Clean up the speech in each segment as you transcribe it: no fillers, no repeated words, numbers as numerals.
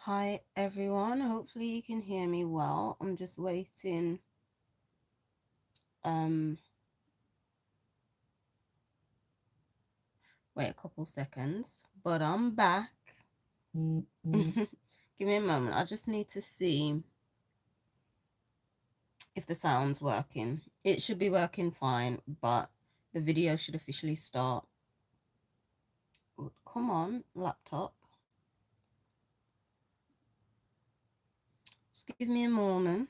Hi everyone, hopefully you can hear me well. I'm just waiting wait a couple seconds, but I'm back. Give me a moment. I just need to see if the sound's working. It should be working fine, but the video should officially start. Come on, laptop. Just give me a moment.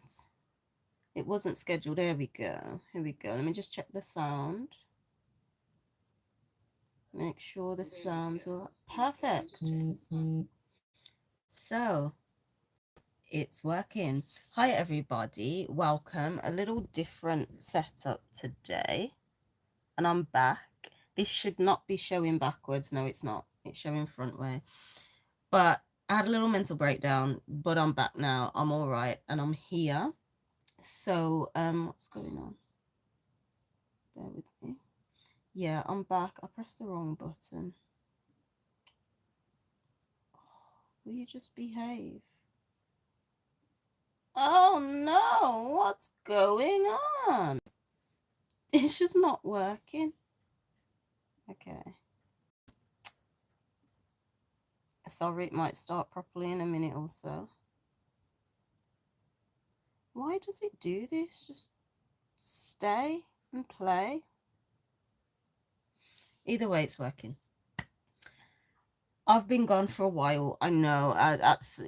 It wasn't scheduled. There we go. Here we go. Let me just check the sound. Make sure the sounds are perfect. So it's working. Hi everybody, welcome. A little different setup today, and I'm back. This should not be showing backwards. No, it's not. It's showing front way. But I had a little mental breakdown, but I'm back now. I'm all right, and I'm here. So what's going on? Bear with me. Yeah, I'm back. I pressed the wrong button. Will you just behave? Oh no, what's going on? It's just not working. Okay. Sorry, it might start properly in a minute or so. Why does it do this? Just stay and play. Either way, it's working. I've been gone for a while. I know.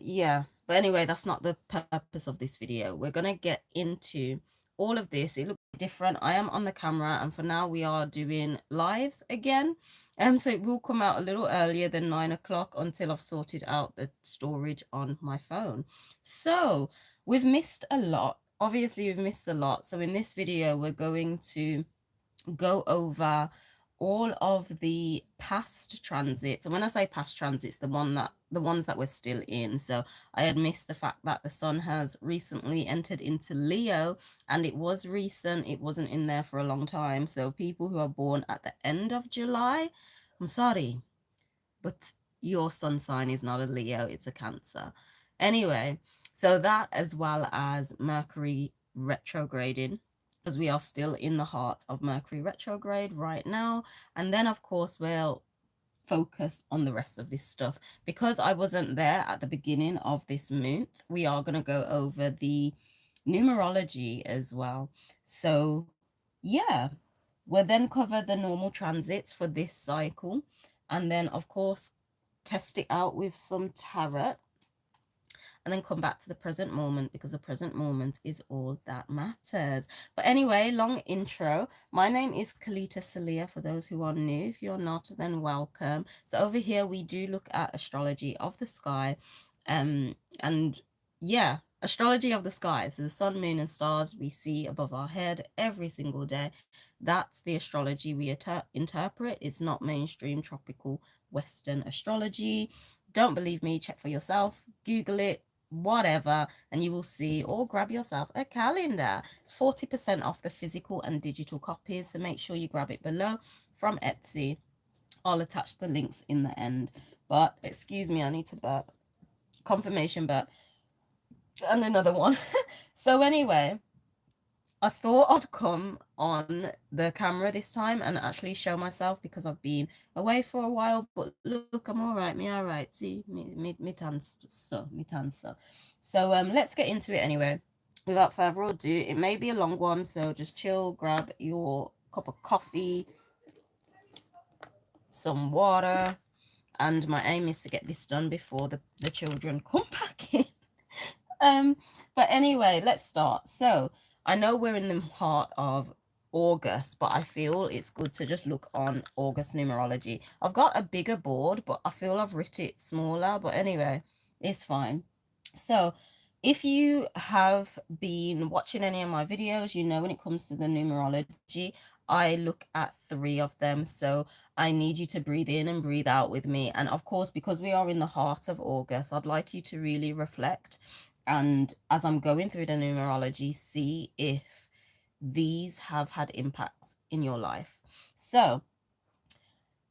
Yeah. But anyway, that's not the purpose of this video. We're going to get into all of this. It looks different. I am on the camera, and for now we are doing lives again. So it will come out a little earlier than 9 o'clock until I've sorted out the storage on my phone. So we've missed a lot. Obviously, we've missed a lot. So in this video, we're going to go over all of the past transits. And when I say past transits, the ones that we're still in. So I had missed the fact that the sun has recently entered into Leo, and it was recent. It wasn't in there for a long time. So people who are born at the end of July, I'm sorry, but your sun sign is not a Leo, it's a Cancer. Anyway, so that, as well as Mercury retrograding, as we are still in the heart of Mercury retrograde right now. And then, of course, we'll focus on the rest of this stuff. Because I wasn't there at the beginning of this month, we are going to go over the numerology as well. So, yeah, we'll then cover the normal transits for this cycle. And then, of course, test it out with some tarot, and then come back to the present moment, because the present moment is all that matters. But anyway, long intro. My name is Kalita Salia, for those who are new. If you're not, then welcome. So over here, we do look at astrology of the sky. And yeah, astrology of the sky. So the sun, moon, and stars we see above our head every single day. That's the astrology we interpret. It's not mainstream tropical Western astrology. Don't believe me? Check for yourself. Google it, whatever, and you will see, or grab yourself a calendar. It's 40% off the physical and digital copies, so make sure you grab it below from Etsy. I'll attach the links in the end. But excuse me, I need to burp. Confirmation burp. And another one. So anyway, I thought I'd come on the camera this time and actually show myself, because I've been away for a while. But look, I'm all right. Me all right. See, me tan so. So let's get into it anyway. Without further ado, it may be a long one, so just chill, grab your cup of coffee, some water, and my aim is to get this done before the children come back in. But anyway, let's start. So I know we're in the heart of August, but I feel it's good to just look on August numerology. I've got a bigger board, but I feel I've written it smaller. But anyway, it's fine. So if you have been watching any of my videos, you know when it comes to the numerology, I look at 3 of them. So I need you to breathe in and breathe out with me. And of course, because we are in the heart of August, I'd like you to really reflect. And as I'm going through the numerology, see if these have had impacts in your life. So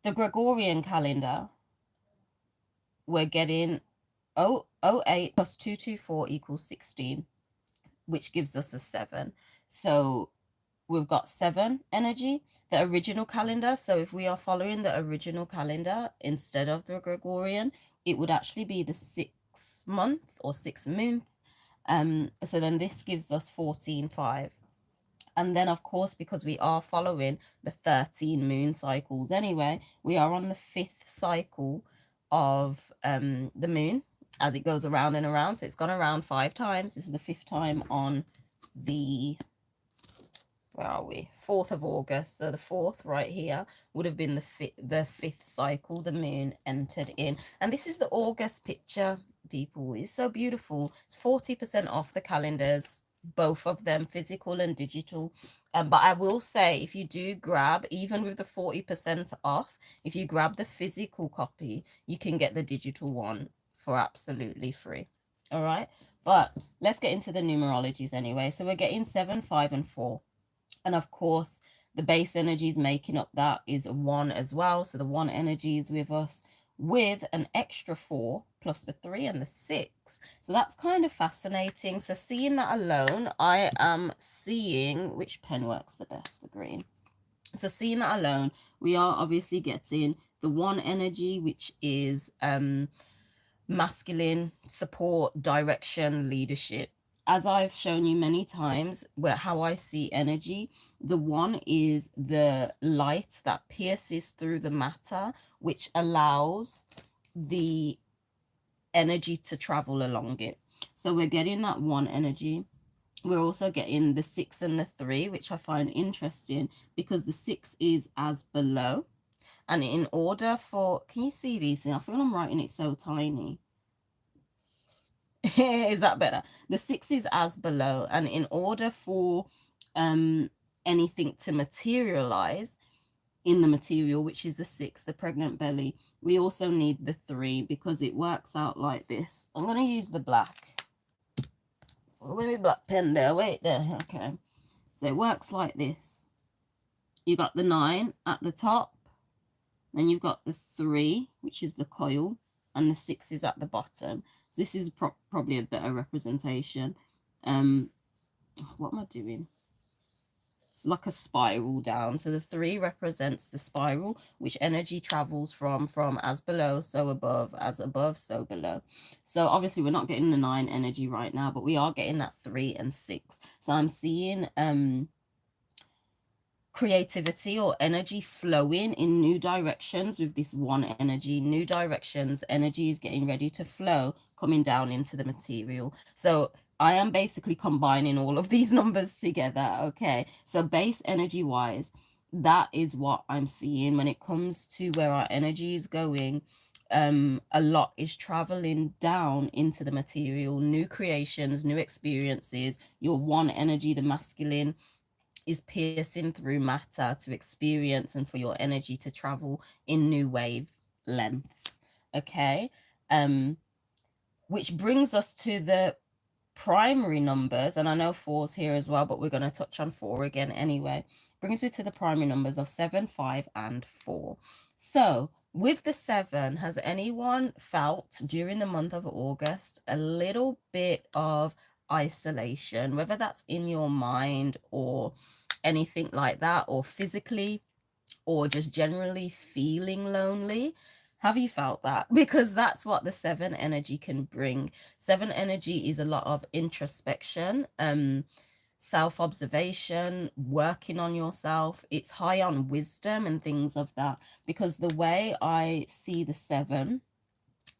the Gregorian calendar, we're getting 08 plus 224 equals 16, which gives us a 7. So we've got 7 energy, the original calendar. So if we are following the original calendar instead of the Gregorian, it would actually be the 6th month or 6th month. So then this gives us 14.5. And then, of course, because we are following the 13 moon cycles anyway, we are on the 5th cycle of the moon as it goes around and around. So it's gone around 5 times. This is the 5th time on the, where are we? 4th of August. So the 4th right here would have been the 5th cycle the moon entered in. And this is the August picture, people. It's so beautiful. It's 40% off the calendars, both of them, physical and digital. But I will say, if you do grab, even with the 40% off, if you grab the physical copy, you can get the digital one for absolutely free. All right. But let's get into the numerologies anyway. So we're getting 7, 5, and 4. And of course, the base energies making up that is a 1 as well. So the 1 energy is with us with an extra 4 plus the 3 and the 6. So that's kind of fascinating. So seeing that alone, I am seeing which pen works the best, the green. So seeing that alone, we are obviously getting the 1 energy, which is masculine support, direction, leadership. As I've shown you many times, how I see energy, the 1 is the light that pierces through the matter, which allows the energy to travel along it. So we're getting that 1 energy. We're also getting the 6 and the 3, which I find interesting because the 6 is as below. And in order for, can you see these? I feel I'm writing it so tiny. Is that better? The 6 is as below. And in order for anything to materialize in the material, which is the 6, the pregnant belly, we also need the 3 because it works out like this. I'm going to use the black. Where's my black pen there? Wait there. Okay. So it works like this. You got the 9 at the top. Then you've got the 3, which is the coil, and the 6 is at the bottom. So this is probably a better representation. What am I doing? It's like a spiral down. So the 3 represents the spiral, which energy travels from as below, so above, as above, so below. So obviously we're not getting the 9 energy right now, but we are getting that 3 and 6. So I'm seeing creativity or energy flowing in new directions with this 1 energy. New directions, energy is getting ready to flow, coming down into the material. So I am basically combining all of these numbers together. Okay, so base energy wise, that is what I'm seeing when it comes to where our energy is going. A lot is traveling down into the material, new creations, new experiences. Your 1 energy, the masculine, is piercing through matter to experience and for your energy to travel in new wavelengths. Okay, which brings us to the primary numbers, and I know 4's here as well, but we're going to touch on 4 again anyway. Brings me to the primary numbers of 7, 5, and 4. So with the 7, has anyone felt during the month of August a little bit of isolation, whether that's in your mind or anything like that, or physically, or just generally feeling lonely? Have you felt that? Because that's what the 7 energy can bring. 7 energy is a lot of introspection, self-observation, working on yourself. It's high on wisdom and things of that, because the way I see the 7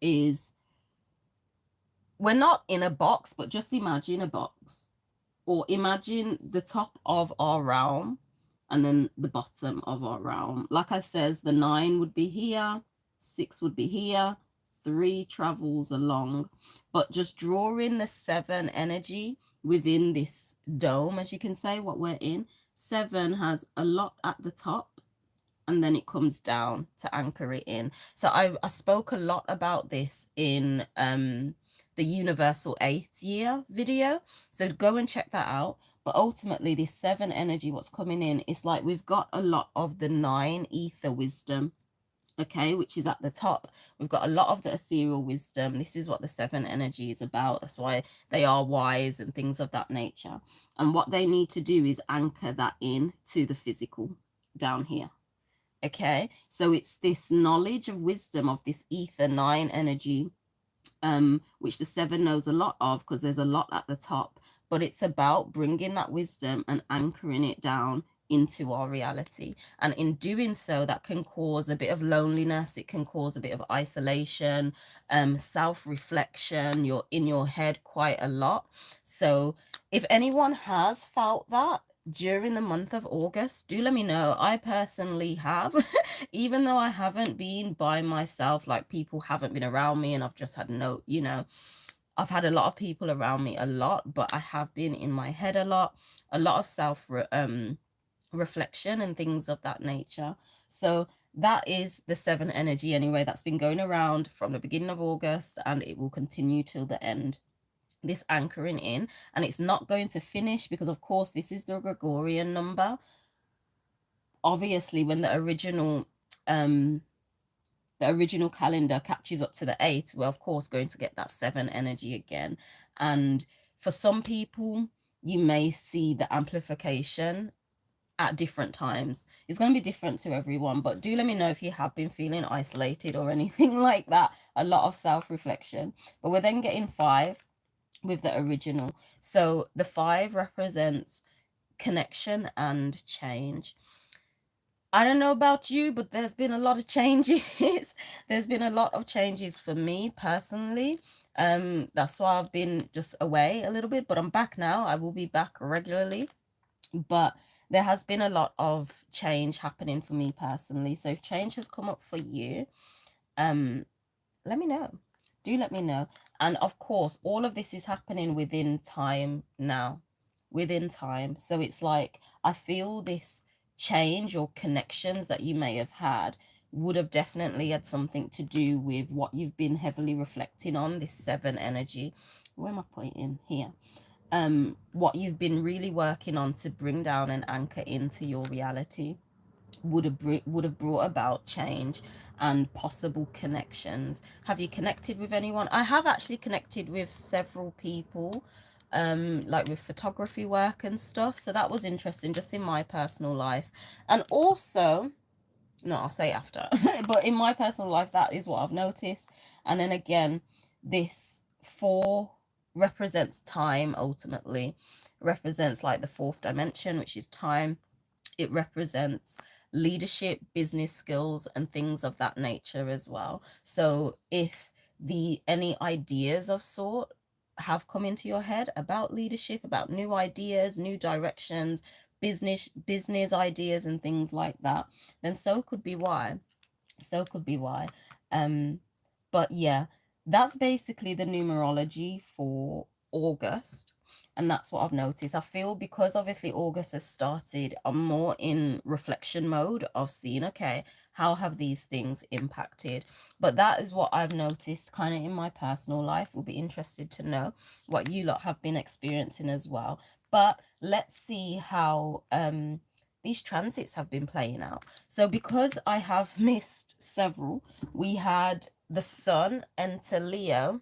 is, we're not in a box, but just imagine a box, or imagine the top of our realm and then the bottom of our realm. Like I says, the 9 would be here, 6 would be here, 3 travels along, but just drawing the 7 energy within this dome, as you can say, what we're in. 7 has a lot at the top, and then it comes down to anchor it in. So I spoke a lot about this in the Universal 8th year video, so go and check that out. But ultimately, this 7 energy, what's coming in, it's like we've got a lot of the 9 ether wisdom okay, which is at the top. We've got a lot of the ethereal wisdom. This is what the 7 energy is about. That's why they are wise and things of that nature. And what they need to do is anchor that in to the physical down here. Okay, so it's this knowledge of wisdom of this ether 9 energy, which the 7 knows a lot of because there's a lot at the top, but it's about bringing that wisdom and anchoring it down into our reality. And in doing so, that can cause a bit of loneliness, it can cause a bit of isolation, self-reflection. You're in your head quite a lot. So if anyone has felt that during the month of August, do let me know. I personally have. Even though I haven't been by myself, like people haven't been around me and I've just had no, you know, I've had a lot of people around me a lot, but I have been in my head a lot of reflection and things of that nature. So that is the 7 energy anyway, that's been going around from the beginning of August, and it will continue till the end, this anchoring in. And it's not going to finish because of course this is the Gregorian number. Obviously when the original calendar catches up to the 8, we're of course going to get that 7 energy again. And for some people, you may see the amplification at different times. It's going to be different to everyone, but do let me know if you have been feeling isolated or anything like that. A lot of self-reflection. But we're then getting 5 with the original. So the 5 represents connection and change. I don't know about you, but there's been a lot of changes. There's been a lot of changes for me personally. That's why I've been just away a little bit, but I'm back now. I will be back regularly. But there has been a lot of change happening for me personally. So if change has come up for you, let me know. Do let me know. And of course, all of this is happening within time now. Within time. So it's like, I feel this change or connections that you may have had would have definitely had something to do with what you've been heavily reflecting on, this 7 energy. Where am I pointing? Here. What you've been really working on to bring down and anchor into your reality would have brought about change and possible connections. Have you connected with anyone? I have actually connected with several people, like with photography work and stuff, so that was interesting just in my personal life. And also, no, I'll say after but in my personal life, that is what I've noticed. And then again, this 4 represents time, ultimately represents like the 4th dimension, which is time. It represents leadership, business skills, and things of that nature as well. So if any ideas of sort have come into your head about leadership, about new ideas, new directions, business ideas and things like that, then so could be why. But yeah, that's basically the numerology for August. And that's what I've noticed. I feel because obviously August has started, I'm more in reflection mode of seeing, okay, how have these things impacted? But that is what I've noticed kind of in my personal life. We'll be interested to know what you lot have been experiencing as well. But let's see how these transits have been playing out. So because I have missed several, we had the sun enter Leo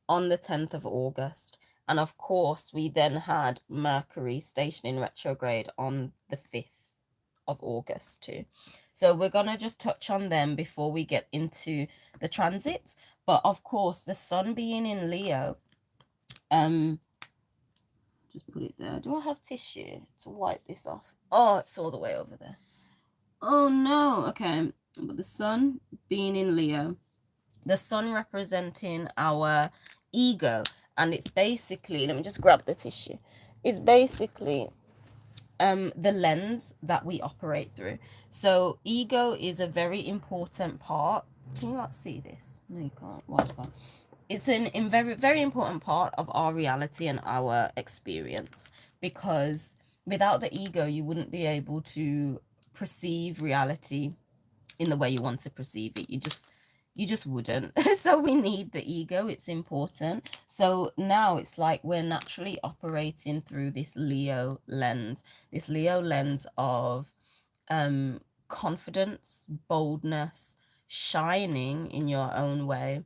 on the 10th of August. And of course, we then had Mercury stationing retrograde on the 5th of August too. So we're going to just touch on them before we get into the transits. But of course, the sun being in Leo, just put it there. Do I have tissue to wipe this off? Oh, it's all the way over there. Oh no. Okay. But the sun being in Leo, the sun representing our ego, and it's basically, let me just grab the tissue, it's basically the lens that we operate through. So ego is a very important part. Can you not see this? No, you can't. Why? It's in very, very important part of our reality and our experience, because without the ego, you wouldn't be able to perceive reality in the way you want to perceive it. You just wouldn't. So we need the ego. It's important. So now it's like we're naturally operating through this Leo lens of confidence, boldness, shining in your own way,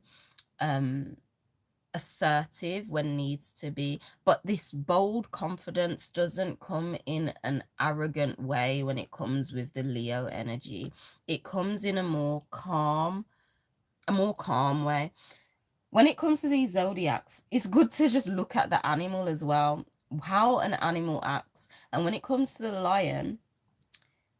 um, assertive when needs to be. But this bold confidence doesn't come in an arrogant way when it comes with the Leo energy. It comes in a more calm way. When it comes to these zodiacs, it's good to just look at the animal as well, how an animal acts. And when it comes to the lion,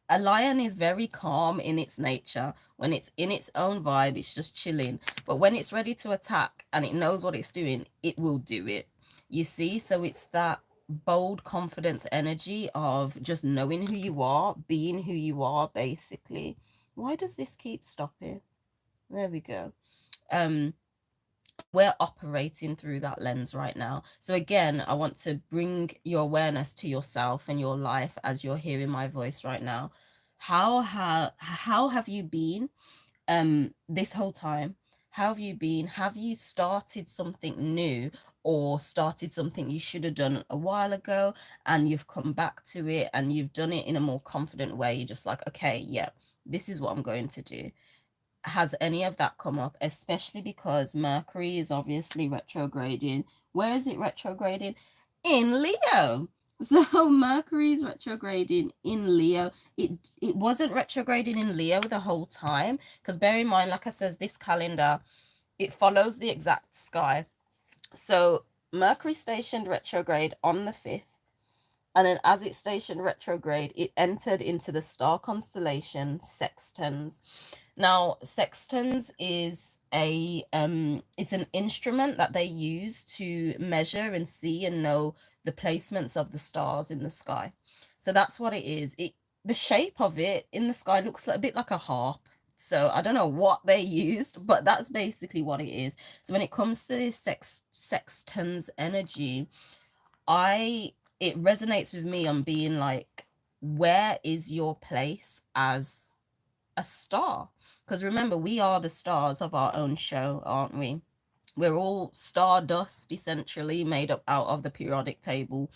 a lion is very calm in its nature. When it's in its own vibe, it's just chilling. But when it's ready to attack and it knows what it's doing, it will do it. You see? So it's that bold confidence energy of just knowing who you are, being who you are, basically. Why does this keep stopping? There we go. We're operating through that lens right now. So again, I want to bring your awareness to yourself and your life as you're hearing my voice right now. How have you been this whole time? How have you been? Have you started something new, or started something you should have done a while ago and you've come back to it and you've done it in a more confident way? You're just like, okay, yeah, this is what I'm going to do. Has any of that come up? Especially because Mercury is obviously retrograding. Where is it retrograding? In Leo. So Mercury is retrograding in Leo. It wasn't retrograding in Leo the whole time, because bear in mind, like I says, this calendar, it follows the exact sky. So Mercury stationed retrograde on the 5th, and then as it stationed retrograde, it entered into the star constellation Sextans. Now, sextans is it's an instrument that they use to measure and see and know the placements of the stars in the sky. So that's what it is. The shape of it in the sky looks a bit like a harp. So I don't know what they used, but that's basically what it is. So when it comes to this sextans energy, it resonates with me on being like, where is your place as a star? Because remember, we are the stars of our own show, aren't we? We're all stardust, essentially, made up out of the periodic table.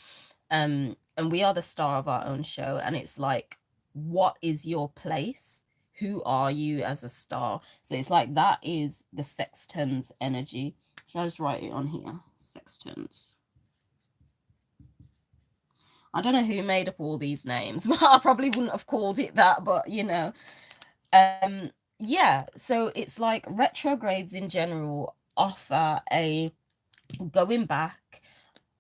And we are the star of our own show. And it's like, what is your place? Who are you as a star? So it's like, that is the sextans energy. Shall I just write it on here? Sextans. I don't know who made up all these names, but I probably wouldn't have called it that, but you know. Yeah, so it's like retrogrades in general offer a going back,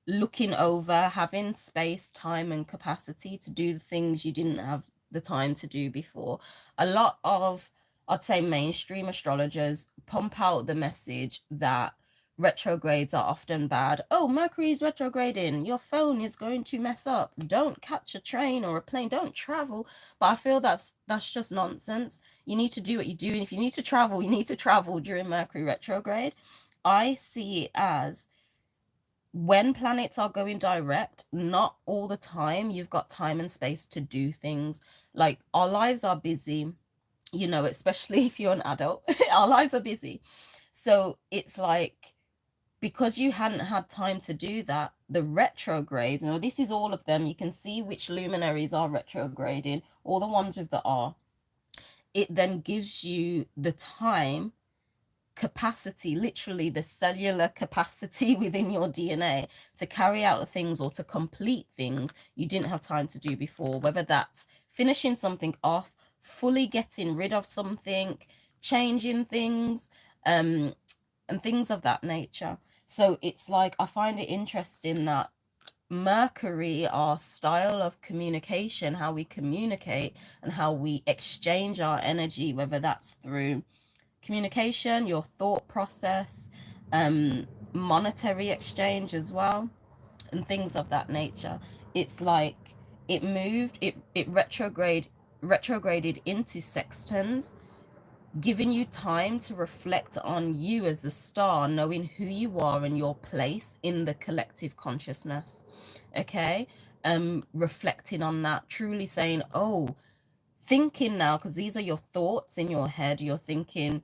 looking over, having space, time, and capacity to do the things you didn't have the time to do before. A lot of, I'd say, mainstream astrologers pump out the message that retrogrades are often bad. Oh, Mercury is retrograding. Your phone is going to mess up. Don't catch a train or a plane. Don't travel. But I feel that's just nonsense. You need to do what you do. And if you need to travel, you need to travel during Mercury retrograde. I see it as when planets are going direct, not all the time you've got time and space to do things. Like, our lives are busy, you know, especially if you're an adult. Our lives are busy. So it's like, because you hadn't had time to do that, the retrogrades, you know, this is all of them. You can see which luminaries are retrograding, all the ones with the R. It then gives you the time capacity, literally the cellular capacity within your DNA to carry out the things or to complete things you didn't have time to do before, whether that's finishing something off, fully getting rid of something, changing things, and things of that nature. So it's like, I find it interesting that Mercury, our style of communication, how we communicate and how we exchange our energy, whether that's through communication, your thought process, monetary exchange as well, and things of that nature. It's like it retrograded into sextans, giving you time to reflect on you as a star, knowing who you are and your place in the collective consciousness. Okay. Reflecting on that, truly saying, oh, thinking now, because these are your thoughts in your head. You're thinking,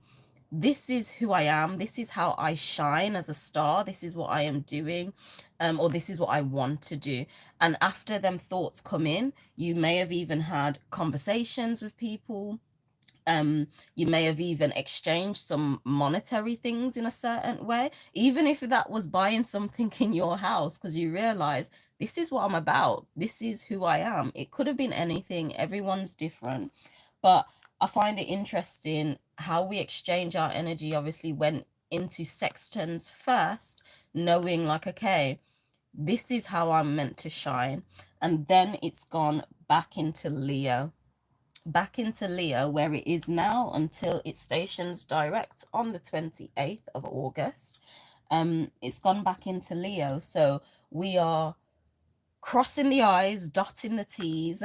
this is who I am, this is how I shine as a star, this is what I am doing, or this is what I want to do. And after them thoughts come in, you may have even had conversations with people. You may have even exchanged some monetary things in a certain way, even if that was buying something in your house, because you realize this is what I'm about, this is who I am. It could have been anything, everyone's different. But I find it interesting how we exchange our energy. Obviously went into sextants first, knowing like, okay, this is how I'm meant to shine. And then it's gone back into Leo, where it is now until it stations direct on the 28th of August. It's gone back into Leo. So we are crossing the I's, dotting the T's.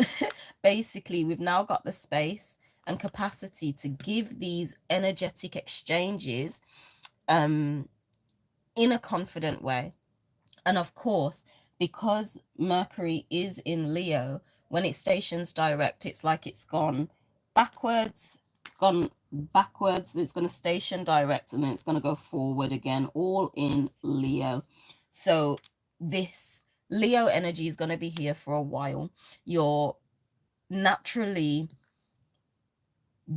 Basically, we've now got the space and capacity to give these energetic exchanges in a confident way. And of course, because Mercury is in Leo, when it stations direct, it's like it's gone backwards, it's gone backwards, it's going to station direct, and then it's going to go forward again, all in Leo. So this Leo energy is going to be here for a while. You're naturally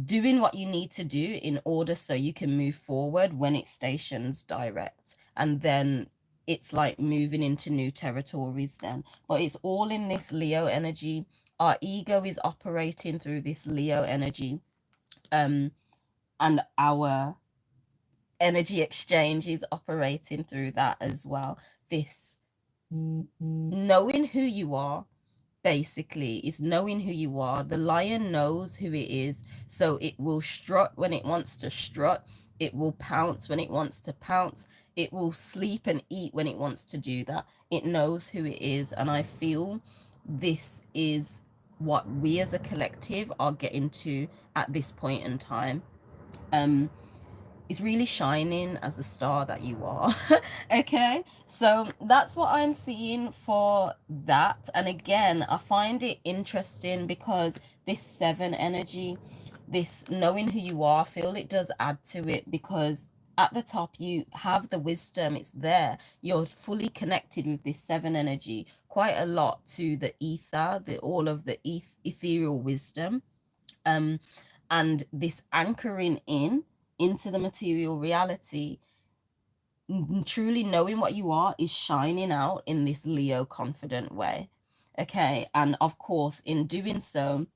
doing what you need to do in order so you can move forward when it stations direct. And then it's like moving into new territories then. But it's all in this Leo energy. Our ego is operating through this Leo energy. And our energy exchange is operating through that as well. This knowing who you are, basically, is knowing who you are. The lion knows who it is, so it will strut when it wants to strut, it will pounce when it wants to pounce, it will sleep and eat when it wants to do that. It knows who it is, and I feel this is what we as a collective are getting to at this point in time. Is really shining as the star that you are. Okay, so that's what I'm seeing for that. And again, I find it interesting because this 7 energy, this knowing who you are, I feel it does add to it, because at the top you have the wisdom, it's there, you're fully connected with this 7 energy, quite a lot to the ether, all of the ethereal wisdom, and this anchoring into the material reality, truly knowing what you are is shining out in this Leo confident way. Okay, and of course in doing so,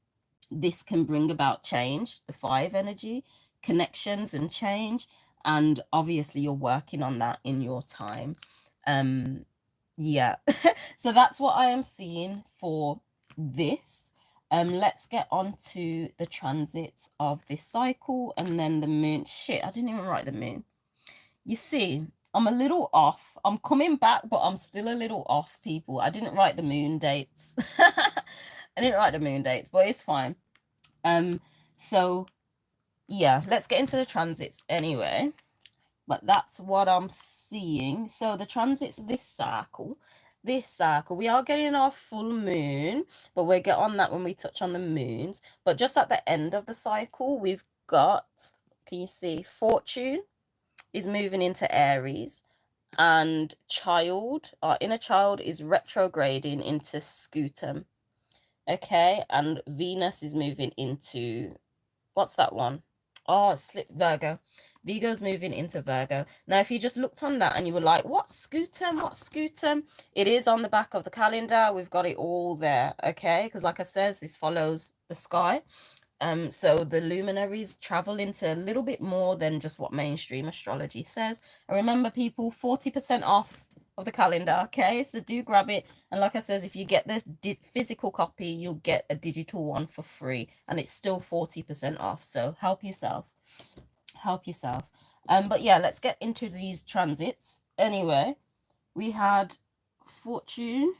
this can bring about change, the 5 energy, connections and change, and obviously you're working on that in your time. Yeah. So that's what I am seeing for this. Let's get on to the transits of this cycle, and then the moon. Shit, I didn't even write the moon. You see, I'm a little off. I'm coming back, but I'm still a little off, people. I didn't write the moon dates. I didn't write the moon dates, but it's fine. So yeah, let's get into the transits anyway. But that's what I'm seeing. So the transits of this cycle, we are getting our full moon, but we'll get on that when we touch on the moons. But just at the end of the cycle, we've got, can you see, Fortune is moving into Aries, and our inner child is retrograding into Scutum. Okay, and Venus is moving into, what's that one? Oh, slip Virgo. Virgo's moving into Virgo. Now, if you just looked on that and you were like, what's Scutum? What's Scutum? It is on the back of the calendar. We've got it all there, okay? Because like I says, this follows the sky. So the luminaries travel into a little bit more than just what mainstream astrology says. And remember, people, 40% off of the calendar, okay? So do grab it. And like I says, if you get the physical copy, you'll get a digital one for free, and it's still 40% off. So help yourself. Help yourself. But yeah, let's get into these transits. Anyway, we had Fortune.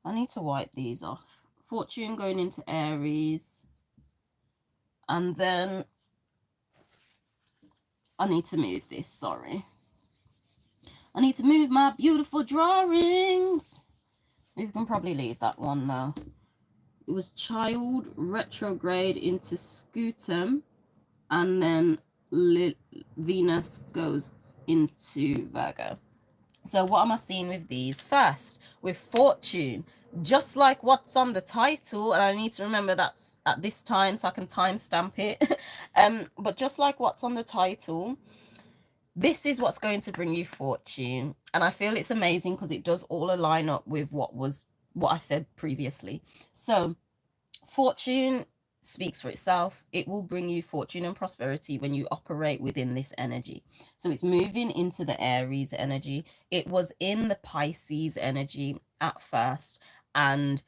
I need to wipe these off. Fortune going into Aries. And then I need to move this, sorry. I need to move my beautiful drawings. We can probably leave that one now. It was child retrograde into Scutum, and then Venus goes into Virgo. So what am I seeing with these? First, with fortune, just like what's on the title, and I need to remember that's at this time so I can timestamp it. But just like what's on the title, this is what's going to bring you fortune. And I feel it's amazing because it does all align up with what I said previously. So fortune speaks for itself. It will bring you fortune and prosperity when you operate within this energy. So it's moving into the Aries energy. It was in the Pisces energy at first. And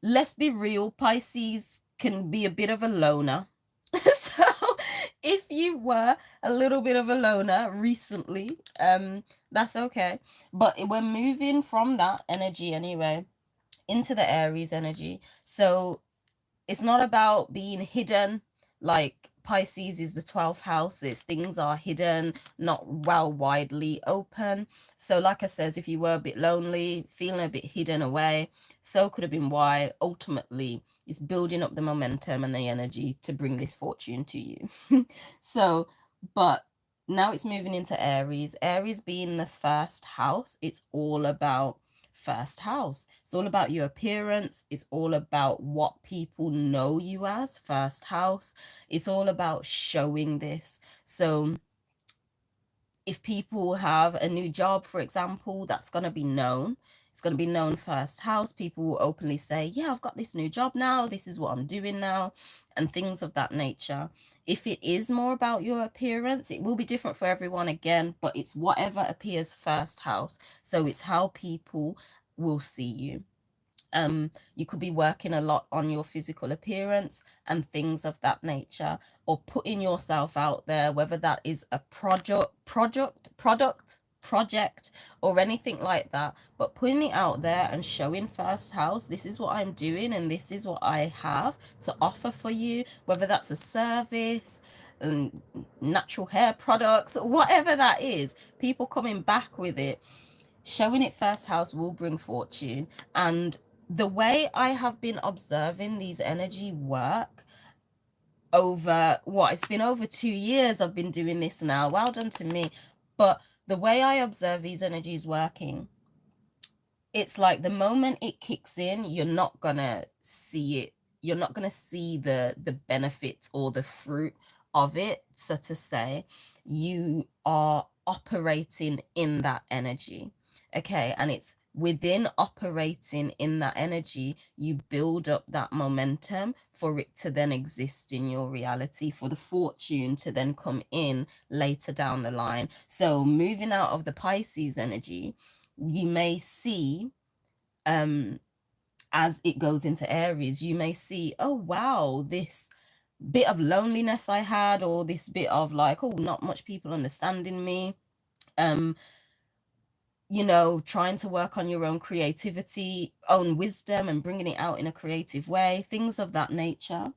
let's be real, Pisces can be a bit of a loner. So if you were a little bit of a loner recently, that's okay. But we're moving from that energy anyway into the Aries energy. So it's not about being hidden. Like Pisces is the 12th house. It's things are hidden, not well widely open. So like I says, if you were a bit lonely, feeling a bit hidden away, so could have been why ultimately it's building up the momentum and the energy to bring this fortune to you. So, but now it's moving into Aries. Aries being the first house, it's all about first house. It's all about your appearance. It's all about what people know you as, first house. It's all about showing this. So if people have a new job, for example, that's going to be known. It's going to be known first house. People will openly say, yeah, I've got this new job now. This is what I'm doing now, and things of that nature. If it is more about your appearance, it will be different for everyone again, but it's whatever appears first house. So it's how people will see you. You could be working a lot on your physical appearance and things of that nature, or putting yourself out there, whether that is a project or anything like that, but putting it out there and showing first house, this is what I'm doing and this is what I have to offer for you, whether that's a service and natural hair products, whatever that is, people coming back with it. Showing it first house will bring fortune. And the way I have been observing these energy work over it's been over 2 years I've been doing this now. Well done to me. But the way I observe these energies working, it's like the moment it kicks in, you're not gonna see it. You're not gonna see the benefit or the fruit of it, so to say. You are operating in that energy. Okay, and it's within operating in that energy, you build up that momentum for it to then exist in your reality, for the fortune to then come in later down the line. So moving out of the Pisces energy, you may see, as it goes into Aries, you may see, oh wow, this bit of loneliness I had, or this bit of like, oh, not much people understanding me, you know, trying to work on your own creativity, own wisdom, and bringing it out in a creative way, things of that nature.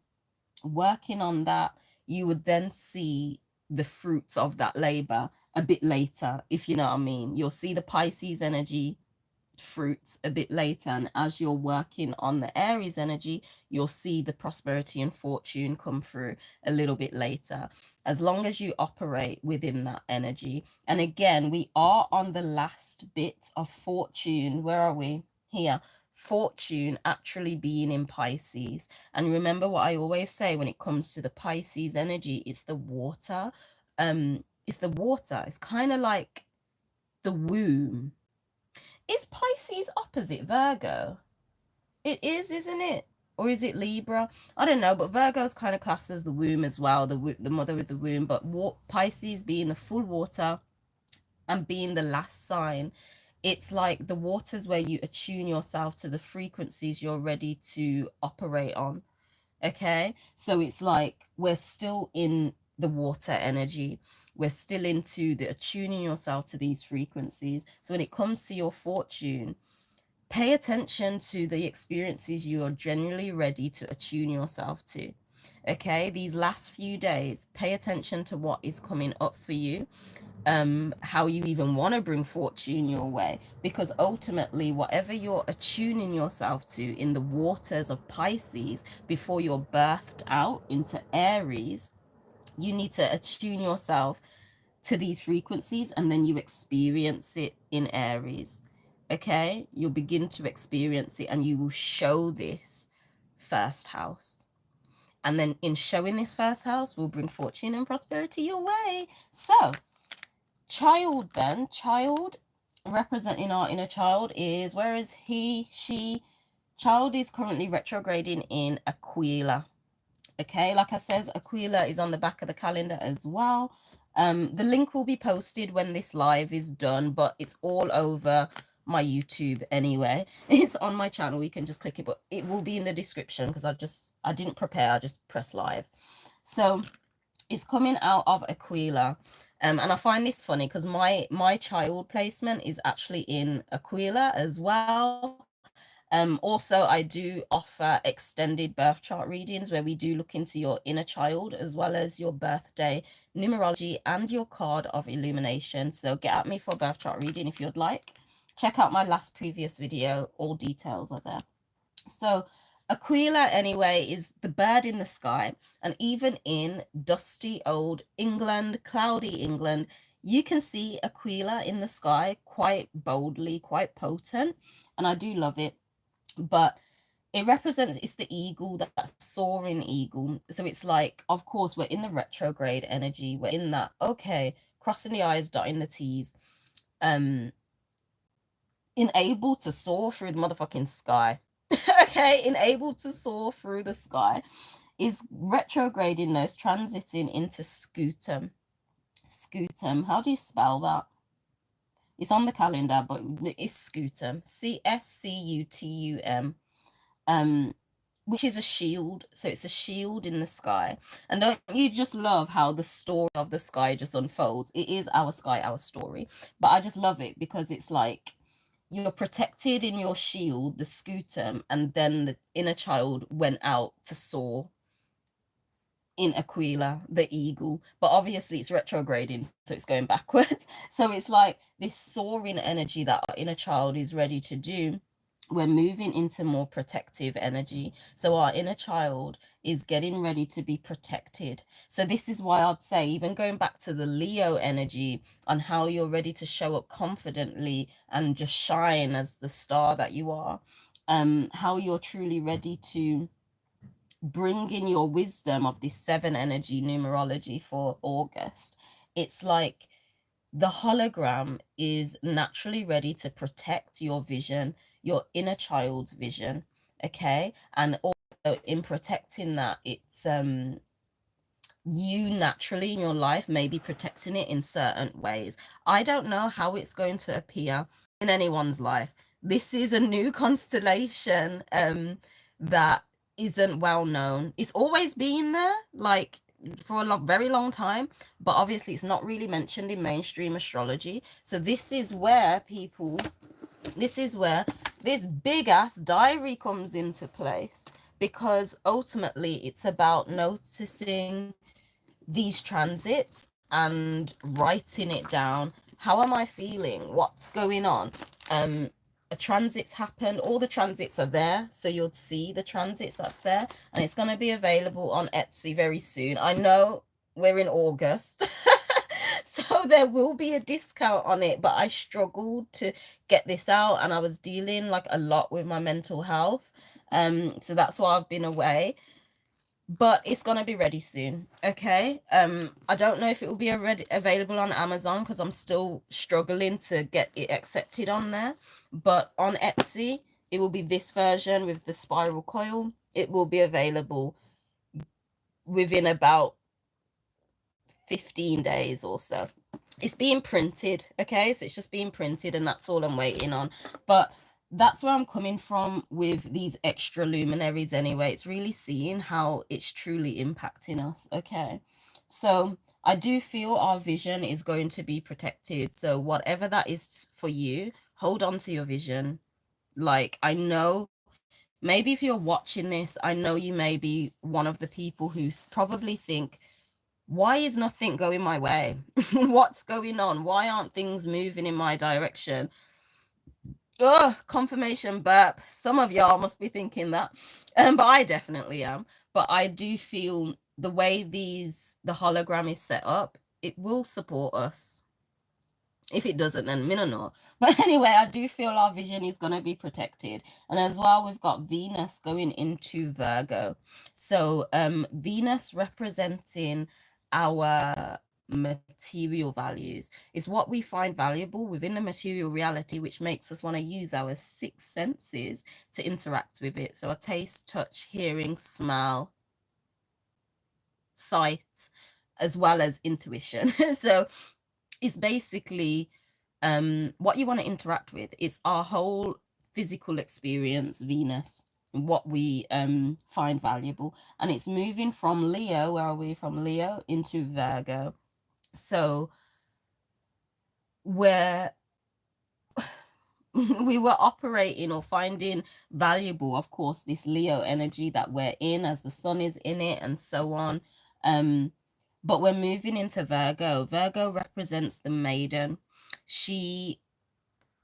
Working on that, you would then see the fruits of that labor a bit later, if you know what I mean. You'll see the Pisces energy fruits a bit later, and as you're working on the Aries energy, you'll see the prosperity and fortune come through a little bit later, as long as you operate within that energy. And again, we are on the last bit of fortune. Where are we? Here. Fortune actually being in Pisces. And remember what I always say when it comes to the Pisces energy, it's the water. It's the water. It's kind of like the womb. Is Pisces opposite Virgo? It is, isn't it? Or is it Libra? I don't know, but Virgo's kind of classed as the womb as well, the mother with the womb. But Pisces being the full water and being the last sign, it's like the waters where you attune yourself to the frequencies you're ready to operate on. Okay, so it's like we're still in the water energy. We're still into the attuning yourself to these frequencies. So when it comes to your fortune, pay attention to the experiences you are genuinely ready to attune yourself to. Okay, these last few days, pay attention to what is coming up for you, how you even want to bring fortune your way, because ultimately whatever you're attuning yourself to in the waters of Pisces before you're birthed out into Aries, You need to attune yourself to these frequencies, and then you experience it in Aries. Okay, you'll begin to experience it, and you will show this first house. And then in showing this first house will bring fortune and prosperity your way. So child, then child, representing our inner child, is, where is he, she? Child is currently retrograding in Aquila. Okay, like I says, Aquila is on the back of the calendar as well. The link will be posted when this live is done, but it's all over my YouTube anyway. It's on my channel, you can just click it, but it will be in the description because I didn't prepare, I just press live. So it's coming out of Aquila. And I find this funny because my child placement is actually in Aquila as well. Also, I do offer extended birth chart readings where we do look into your inner child as well as your birthday numerology and your card of illumination. So get at me for a birth chart reading if you'd like. Check out my last previous video, all details are there. So Aquila, anyway, is the bird in the sky. And even in dusty old England, cloudy England, you can see Aquila in the sky quite boldly, quite potent. And I do love it. But it represents, it's the eagle, that soaring eagle. So it's like, of course, we're in the retrograde energy. We're in that, okay, crossing the I's, dotting the T's. Enabled to soar through the motherfucking sky. Okay, enabled to soar through the sky is retrograding those, transiting into scutum. Scutum, how do you spell that? It's on the calendar, but it's scutum. Scutum. Which is a shield. So it's a shield in the sky. And don't you just love how the story of the sky just unfolds? It is our sky, our story. But I just love it because it's like you're protected in your shield, the scutum, and then the inner child went out to soar in Aquila, the eagle. But obviously it's retrograding, so it's going backwards. So it's like this soaring energy that our inner child is ready to do. We're moving into more protective energy. So our inner child is getting ready to be protected. So this is why I'd say, even going back to the Leo energy on how you're ready to show up confidently and just shine as the star that you are, how you're truly ready to bring in your wisdom of this 7 energy numerology for August. It's like the hologram is naturally ready to protect your vision, your inner child's vision. Okay. And also in protecting that, it's you naturally in your life may be protecting it in certain ways. I don't know how it's going to appear in anyone's life. This is a new constellation that isn't well known. It's always been there, like for a very long time, but obviously it's not really mentioned in mainstream astrology. So this is where this big ass diary comes into place, because ultimately it's about noticing these transits and writing it down. How am I feeling? What's going on? A transit's happened. All the transits are there, so you'll see the transits that's there, and it's going to be available on Etsy very soon. I know we're in August, so there will be a discount on it, but I struggled to get this out, and I was dealing like a lot with my mental health. So that's why I've been away, but it's gonna be ready soon. Okay. I don't know if it will be available on Amazon because I'm still struggling to get it accepted on there, but on Etsy it will be this version with the spiral coil. It will be available within about 15 days or so. It's being printed. Okay, so it's just being printed, and that's all I'm waiting on. But that's where I'm coming from with these extra luminaries anyway. It's really seeing how it's truly impacting us. Okay, so I do feel our vision is going to be protected. So whatever that is for you, hold on to your vision. Like, I know maybe if you're watching this, I know you may be one of the people who probably think, why is nothing going my way? What's going on? Why aren't things moving in my direction? Ugh, confirmation burp. Some of y'all must be thinking that, but I definitely am. But I do feel the way the hologram is set up, it will support us. If it doesn't, then me no know. But anyway, I do feel our vision is going to be protected. And as well, we've got Venus going into Virgo. So Venus representing our material values is what we find valuable within the material reality, which makes us want to use our six senses to interact with it. So a taste, touch, hearing, smell, sight, as well as intuition. So it's basically what you want to interact with. It's our whole physical experience, Venus, what we find valuable. And it's moving from Leo, where are we, from Leo into Virgo. So where we were operating or finding valuable, of course, this Leo energy that we're in, as the sun is in it and so on. But we're moving into Virgo. Virgo represents the maiden.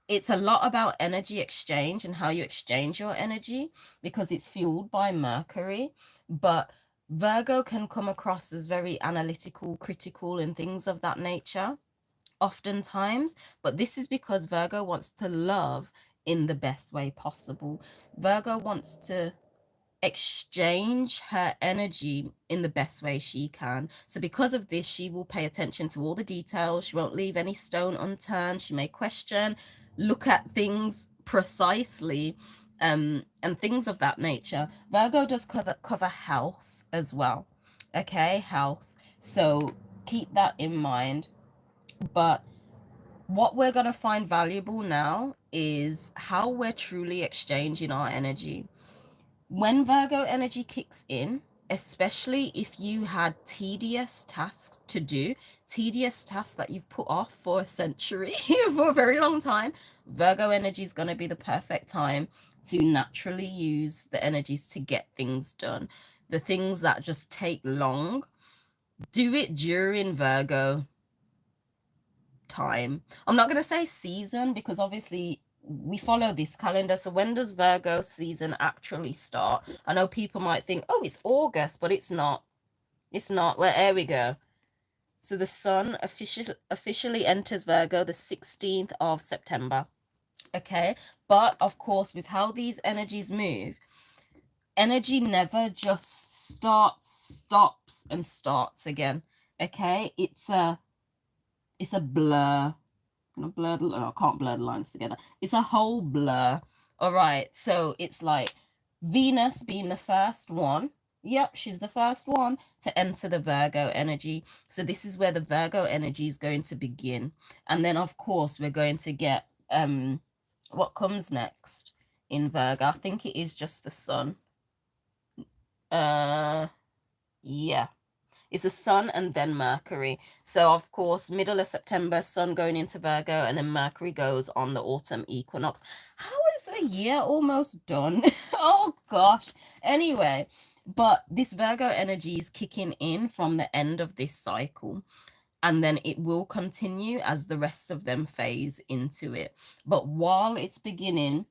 It's a lot about energy exchange and how you exchange your energy, because it's fueled by Mercury. But Virgo can come across as very analytical, critical, and things of that nature oftentimes. But this is because Virgo wants to love in the best way possible. Virgo wants to exchange her energy in the best way she can. So because of this, she will pay attention to all the details. She won't leave any stone unturned. She may question, look at things precisely, and things of that nature. Virgo does cover health as well. Okay, health. So keep that in mind. But what we're going to find valuable now is how we're truly exchanging our energy. When Virgo energy kicks in, especially if you had tedious tasks to do, tedious tasks that you've put off for a century, for a very long time, Virgo energy is going to be the perfect time to naturally use the energies to get things done. The things that just take long, do it during Virgo time. I'm not going to say season, because obviously we follow this calendar. So when does Virgo season actually start? I know people might think, oh, it's August, but it's not. It's not. Well, there we go. So the sun officially enters Virgo the 16th of September. Okay. But of course, with how these energies move, energy never just stops and starts again. Okay. It's a blur. I can't blur the lines together. It's a whole blur. All right. So it's like Venus being the first one. Yep, she's the first one to enter the Virgo energy. So this is where the Virgo energy is going to begin. And then, of course, we're going to get what comes next in Virgo. I think it is just the sun. Yeah. It's the sun and then Mercury. So, of course, middle of September, sun going into Virgo, and then Mercury goes on the autumn equinox. How is the year almost done? Oh, gosh. Anyway, but this Virgo energy is kicking in from the end of this cycle, and then it will continue as the rest of them phase into it. But while it's beginning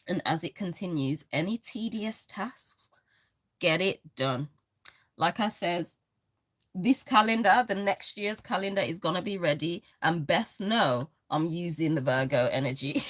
and as it continues, any tedious tasks, get it done. Like I says, this calendar, the next year's calendar, is going to be ready, and best know I'm using the Virgo energy.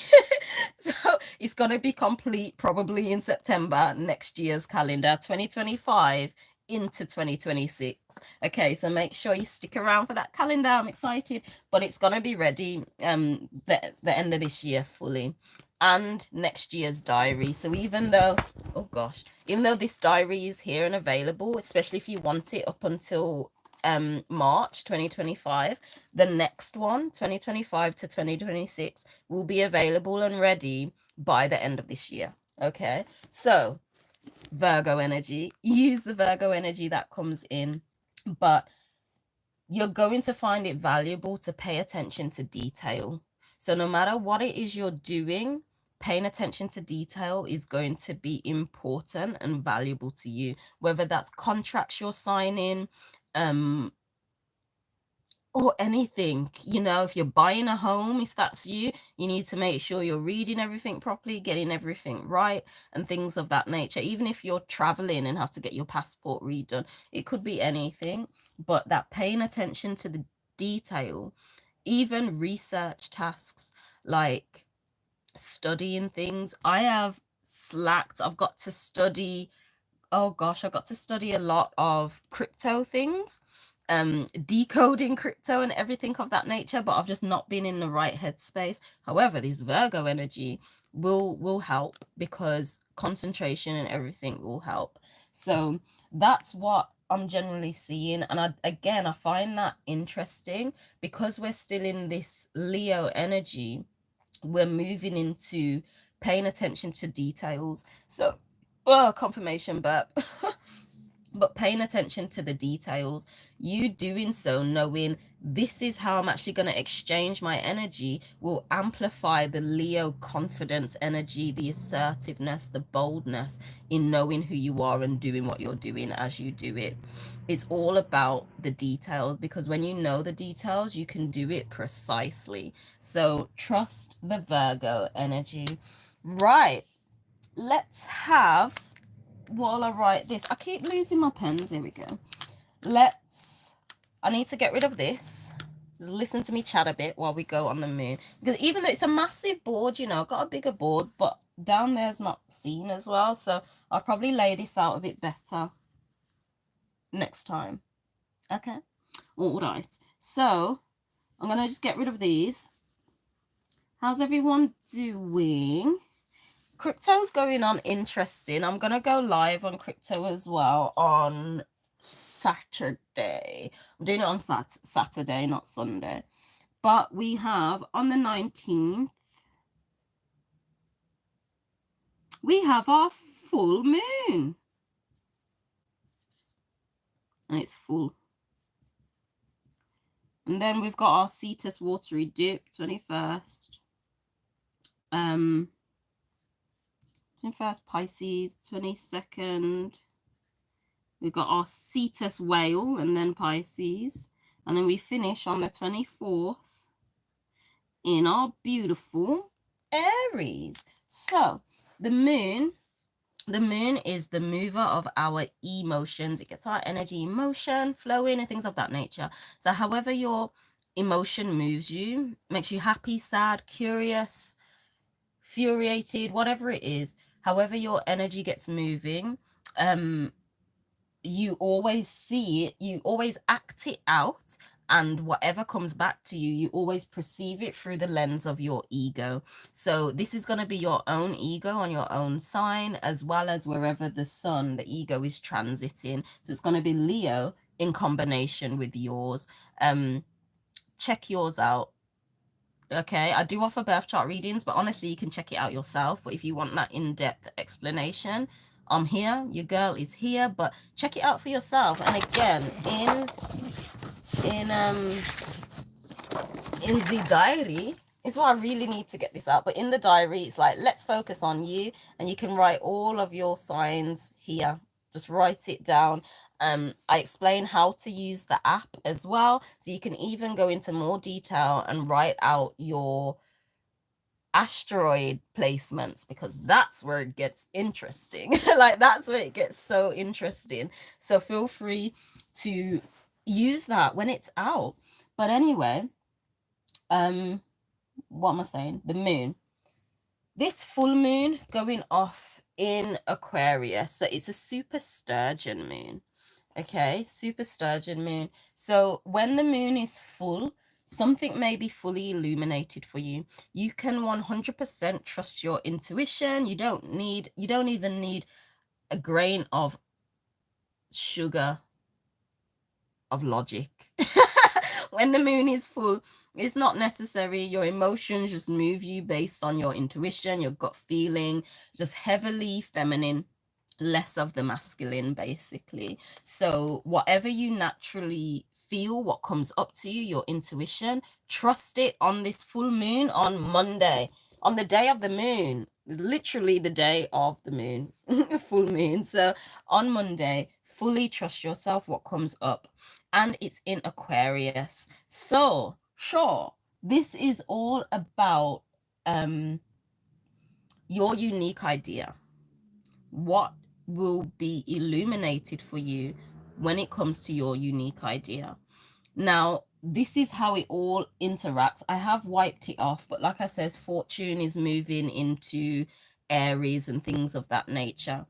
So it's going to be complete probably in September, next year's calendar, 2025 into 2026. Okay, so make sure you stick around for that calendar. I'm excited, but it's going to be ready the end of this year fully, and next year's diary. So even though, oh gosh, even though this diary is here and available, especially if you want it up until March 2025, the next one, 2025 to 2026, will be available and ready by the end of this year. Okay, so Virgo energy, use the Virgo energy that comes in, but you're going to find it valuable to pay attention to detail. So no matter what it is you're doing, paying attention to detail is going to be important and valuable to you, whether that's contracts you're signing, or anything, you know, if you're buying a home, if that's you, you need to make sure you're reading everything properly, getting everything right, and things of that nature. Even if you're traveling and have to get your passport redone, it could be anything, but that paying attention to the detail, even research tasks like studying things. I have slacked. I've got to study, oh gosh, I got to study a lot of crypto things, decoding crypto and everything of that nature, but I've just not been in the right headspace. However, this Virgo energy will help, because concentration and everything will help. So that's what I'm generally seeing. And I find that interesting because we're still in this Leo energy. We're moving into paying attention to details. So, oh, confirmation burp. But paying attention to the details, you doing so knowing this is how I'm actually going to exchange my energy, will amplify the Leo confidence energy, the assertiveness, the boldness in knowing who you are and doing what you're doing as you do it. It's all about the details, because when you know the details, you can do it precisely. So trust the Virgo energy. Right, let's have, while I write this, I keep losing my pens. Here we go. I need to get rid of this. Just listen to me chat a bit while we go on the moon. Because even though it's a massive board, you know, I've got a bigger board, but down there's not seen as well. So I'll probably lay this out a bit better next time. Okay. All right. So I'm going to just get rid of these. How's everyone doing? Crypto's going on interesting. I'm going to go live on crypto as well on Saturday. I'm doing it on Saturday, not Sunday. But we have on the 19th, we have our full moon. And it's full. And then we've got our Cetus watery dip, 21st. 21st Pisces, 22nd. We've got our Cetus whale and then Pisces. And then we finish on the 24th in our beautiful Aries. So the moon is the mover of our emotions. It gets our energy in motion, flowing, and things of that nature. So however your emotion moves you, makes you happy, sad, curious, infuriated, whatever it is, however your energy gets moving, you always see it, you always act it out, and whatever comes back to you, you always perceive it through the lens of your ego. So this is going to be your own ego on your own sign, as well as wherever the sun, the ego, is transiting. So it's going to be Leo in combination with yours. Check yours out. Okay, I do offer birth chart readings, but honestly, you can check it out yourself. But if you want that in-depth explanation, I'm here. Your girl is here, but check it out for yourself. And again, in the diary is what I really need to get this out. But in the diary, it's like, let's focus on you, and you can write all of your signs here. Just write it down. I explain how to use the app as well, so you can even go into more detail and write out your asteroid placements, because that's where it gets interesting. Like, that's where it gets so interesting. So feel free to use that when it's out. But anyway, what am I saying? The moon. This full moon going off in Aquarius. So it's a super sturgeon moon. Okay, super sturgeon moon. So when the moon is full, something may be fully illuminated for you. You can 100% trust your intuition. You don't even need a grain of sugar of logic. When the moon is full, it's not necessary. Your emotions just move you based on your intuition, your gut feeling, just heavily feminine, less of the masculine, basically. So whatever you naturally feel, what comes up to you, your intuition, trust it on this full moon on Monday, on the day of the moon, literally the day of the moon, full moon. So on Monday, fully trust yourself, what comes up. And it's in Aquarius. So, sure, this is all about your unique idea. What will be illuminated for you when it comes to your unique idea? Now, this is how it all interacts. I have wiped it off, but like I says, fortune is moving into Aries and things of that nature.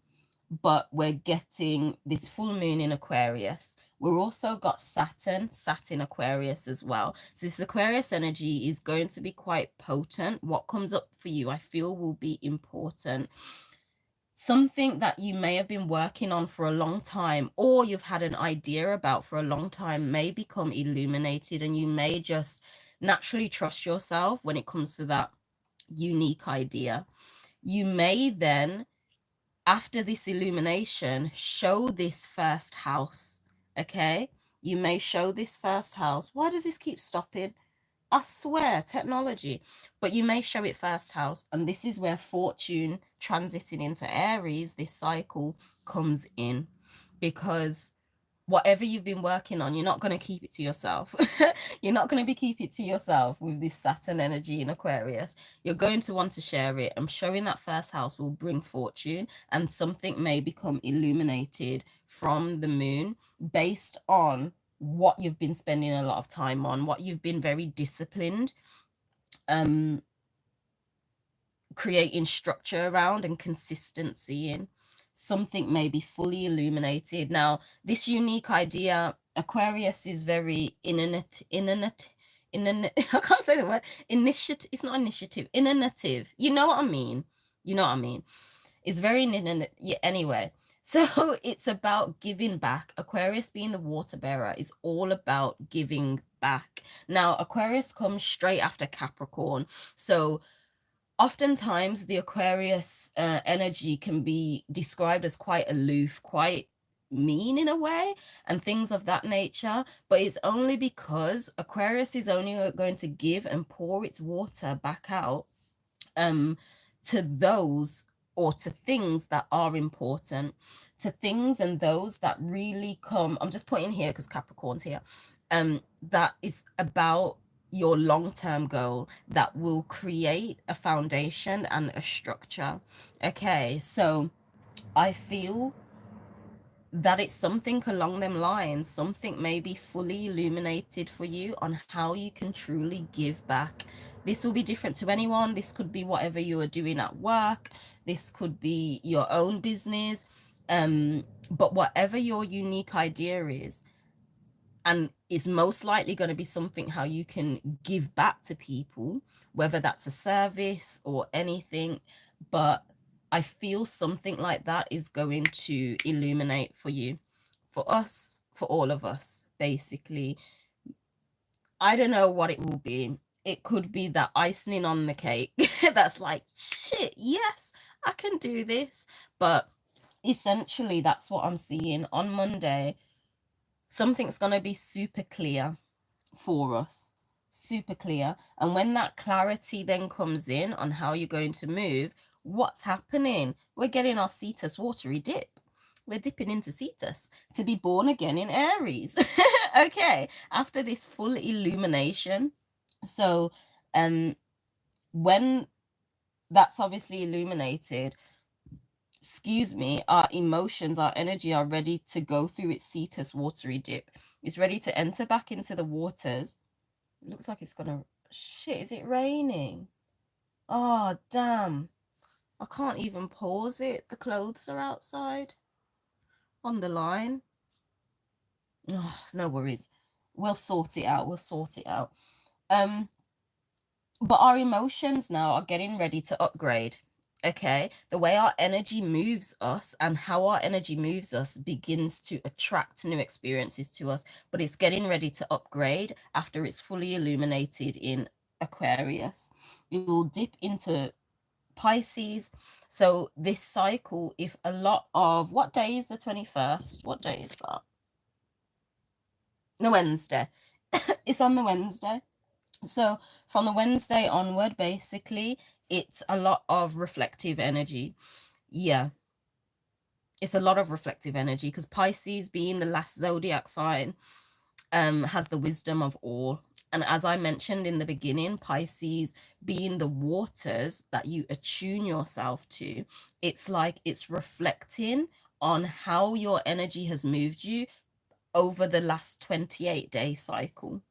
But we're getting this full moon in Aquarius. We're also got Saturn Aquarius as well. So this Aquarius energy is going to be quite potent. What comes up for you, I feel, will be important. Something that you may have been working on for a long time, or you've had an idea about for a long time, may become illuminated, and you may just naturally trust yourself when it comes to that unique idea. You may then, after this illumination, show this first house. Okay, you may show this first house. Why does this keep stopping? I swear, technology. But you may show it first house, and this is where fortune transiting into Aries, this cycle, comes in, because whatever you've been working on, you're not going to keep it to yourself. You're not going to be keep it to yourself with this Saturn energy in Aquarius. You're going to want to share it, and showing that first house will bring fortune, and something may become illuminated from the moon based on what you've been spending a lot of time on, what you've been very disciplined creating structure around and consistency in. Something may be fully illuminated. Now, this unique idea, Aquarius is very I can't say the word, initiative. It's not initiative, innovative. You know what I mean? You know what I mean? It's very, yeah, anyway. So it's about giving back. Aquarius, being the water bearer, is all about giving back. Now, Aquarius comes straight after Capricorn. So oftentimes the Aquarius energy can be described as quite aloof, quite mean in a way, and things of that nature. But it's only because Aquarius is only going to give and pour its water back out to those, or to things that are important, to things and those that really come. I'm just putting here because Capricorn's here. That is about your long-term goal, that will create a foundation and a structure. Okay, so I feel that it's something along them lines. Something may be fully illuminated for you on how you can truly give back. This will be different to anyone. This could be whatever you are doing at work. This could be your own business. But whatever your unique idea is, and it's most likely going to be something how you can give back to people, whether that's a service or anything. But I feel something like that is going to illuminate for you, for us, for all of us, basically. I don't know what it will be. It could be that icing on the cake that's like, shit, yes, I can do this. But essentially, that's what I'm seeing on Monday. Something's going to be super clear for us, super clear. And when that clarity then comes in on how you're going to move, what's happening? We're getting our Cetus watery dip. We're dipping into Cetus to be born again in Aries. Okay, after this full illumination. So when that's obviously illuminated, excuse me, our emotions, our energy are ready to go through its Cetus watery dip. It's ready to enter back into the waters. It looks like it's gonna, shit, is it raining? Oh, damn. I can't even pause it. The clothes are outside on the line. Oh, no worries. We'll sort it out. We'll sort it out. But our emotions now are getting ready to upgrade. Okay, the way our energy moves us and how our energy moves us begins to attract new experiences to us, but it's getting ready to upgrade after it's fully illuminated in Aquarius. It will dip into Pisces. So this cycle, if a lot of, what day is the 21st? What day is that? No, Wednesday. It's on the Wednesday. So from the Wednesday onward, basically, it's a lot of reflective energy. Yeah. it's a lot of reflective energy, because Pisces, being the last zodiac sign, has the wisdom of all. And as I mentioned in the beginning, Pisces being the waters that you attune yourself to, it's like it's reflecting on how your energy has moved you over the last 28-day cycle.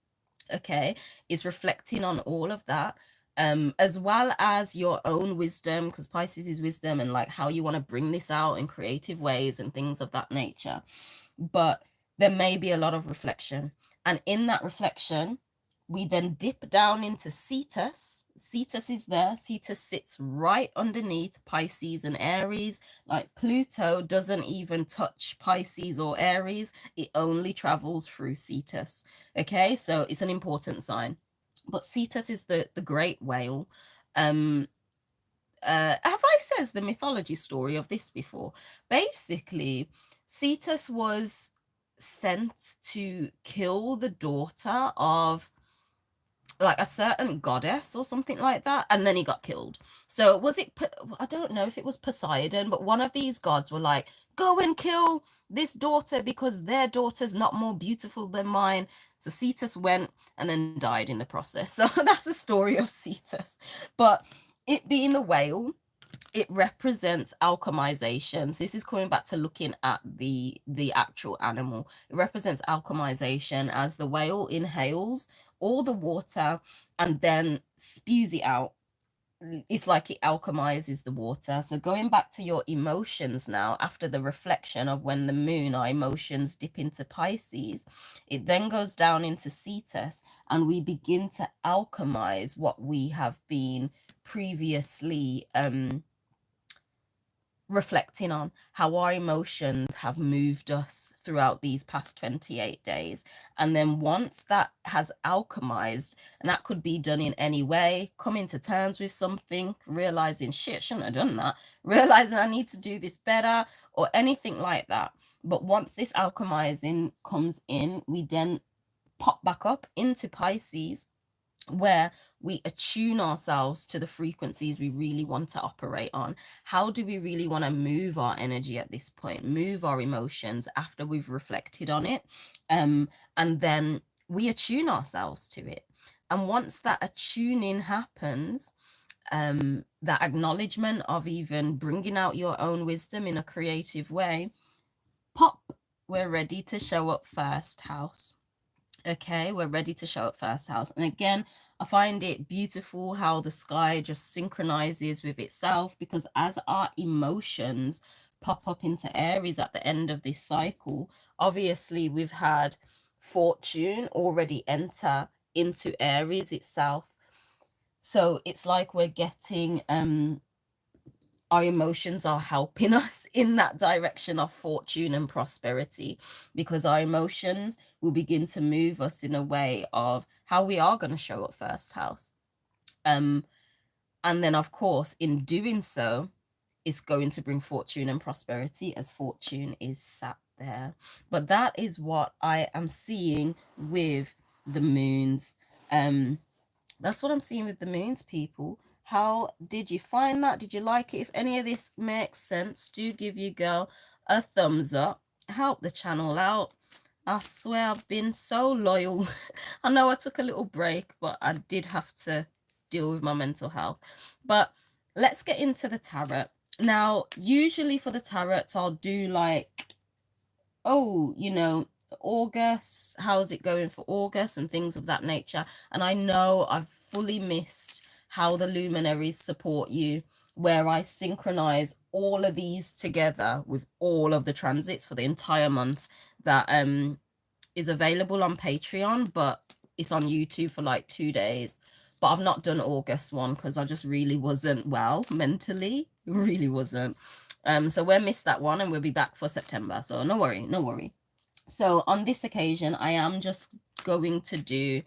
Okay, is reflecting on all of that, as well as your own wisdom, because Pisces is wisdom, and like how you want to bring this out in creative ways and things of that nature. But there may be a lot of reflection, and in that reflection we then dip down into Cetus. Cetus is there. Cetus sits right underneath Pisces and Aries. Like Pluto doesn't even touch Pisces or Aries, it only travels through Cetus. Okay, so it's an important sign. But Cetus is the great whale. Have I said the mythology story of this before? Basically, Cetus was sent to kill the daughter of like a certain goddess or something like that, and then he got killed. So was it, I don't know if it was Poseidon, but one of these gods were like, go and kill this daughter because their daughter's not more beautiful than mine. So Cetus went and then died in the process. So that's the story of Cetus. But it being the whale, it represents alchemization. So this is coming back to looking at the actual animal. It represents alchemization, as the whale inhales all the water and then spews it out. It's like it alchemizes the water. So going back to your emotions now, after the reflection of when the moon, our emotions dip into Pisces, it then goes down into Cetus, and we begin to alchemize what we have been previously reflecting on, how our emotions have moved us throughout these past 28 days. And then once that has alchemized, and that could be done in any way, coming to terms with something, realizing shit, shouldn't have done that, realizing I need to do this better, or anything like that. But once this alchemizing comes in, we then pop back up into Pisces, where we attune ourselves to the frequencies we really want to operate on. How do we really want to move our energy at this point, move our emotions after we've reflected on it? And then we attune ourselves to it. And once that attuning happens, that acknowledgement of even bringing out your own wisdom in a creative way, pop, we're ready to show up first house. Okay, we're ready to show up first house. And again, I find it beautiful how the sky just synchronizes with itself, because as our emotions pop up into Aries at the end of this cycle, obviously we've had fortune already enter into Aries itself. So it's like we're getting our emotions are helping us in that direction of fortune and prosperity, because our emotions will begin to move us in a way of how we are going to show up first house. And then of course in doing so, it's going to bring fortune and prosperity, as fortune is sat there. But that is what I am seeing with the moons. That's what I'm seeing with the moons, people. How did you find that? Did you like it? If any of this makes sense, do give your girl a thumbs up. Help the channel out. I swear I've been so loyal. I know I took a little break, but I did have to deal with my mental health. But let's get into the tarot. Now, usually for the tarot, I'll do like, oh, you know, August, how's it going for August and things of that nature. And I know I've fully missed how the luminaries support you, where I synchronize all of these together with all of the transits for the entire month, that is available on Patreon, but it's on YouTube for like 2 days. But I've not done August one because I just really wasn't well mentally, really wasn't. So we'll miss that one, and we'll be back for September. So no worry, no worry. So on this occasion, I am just going to do,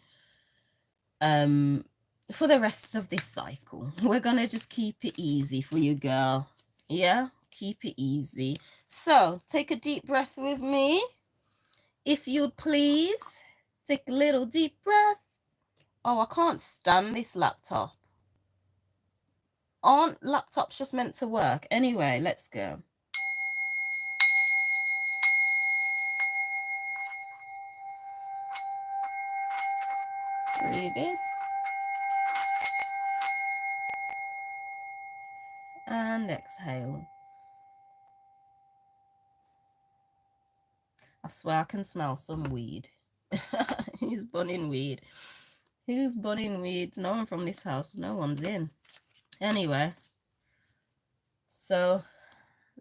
for the rest of this cycle, we're going to just keep it easy for you, girl. Yeah, keep it easy. So take a deep breath with me. If you'd please, take a little deep breath. Oh, I can't stand this laptop. Aren't laptops just meant to work? Anyway, let's go. Breathe in. And exhale. I swear I can smell some weed. Who's burning weed? Who's burning weed? No one from this house. No one's in. Anyway. So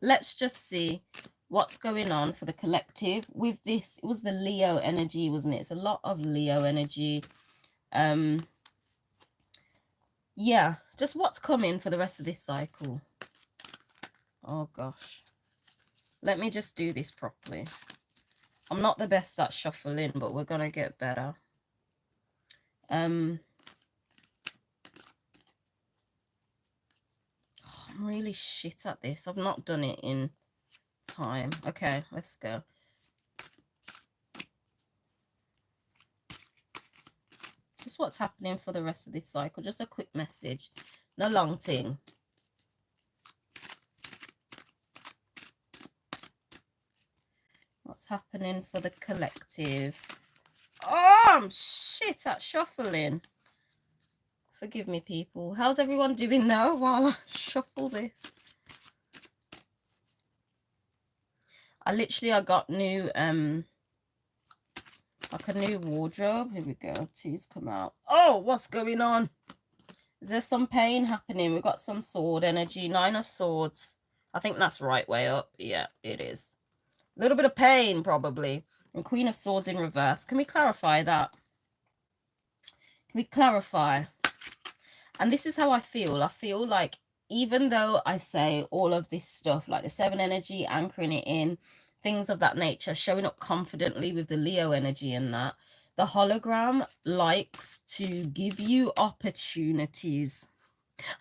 let's just see what's going on for the collective with this. It was the Leo energy, wasn't it? It's a lot of Leo energy. Yeah, just what's coming for the rest of this cycle. Oh gosh, let me just do this properly. I'm not the best at shuffling, but we're gonna get better. I'm really shit at this. I've not done it in time. Okay, let's go. Just what's happening for the rest of this cycle. Just a quick message. No long thing. What's happening for the collective? Oh, I'm shit at shuffling. Forgive me, people. How's everyone doing now while I shuffle this? I got new, like a new wardrobe. Here we go. Two's come out. Oh, what's going on? Is there some pain happening? We've got some sword energy. 9 of Swords. I think that's right way up. Yeah, it is. A little bit of pain, probably. And Queen of Swords in reverse. Can we clarify that? Can we clarify? And this is how I feel. I feel like even though I say all of this stuff, like the 7 energy, anchoring it in, things of that nature, showing up confidently with the Leo energy and that, the hologram likes to give you opportunities.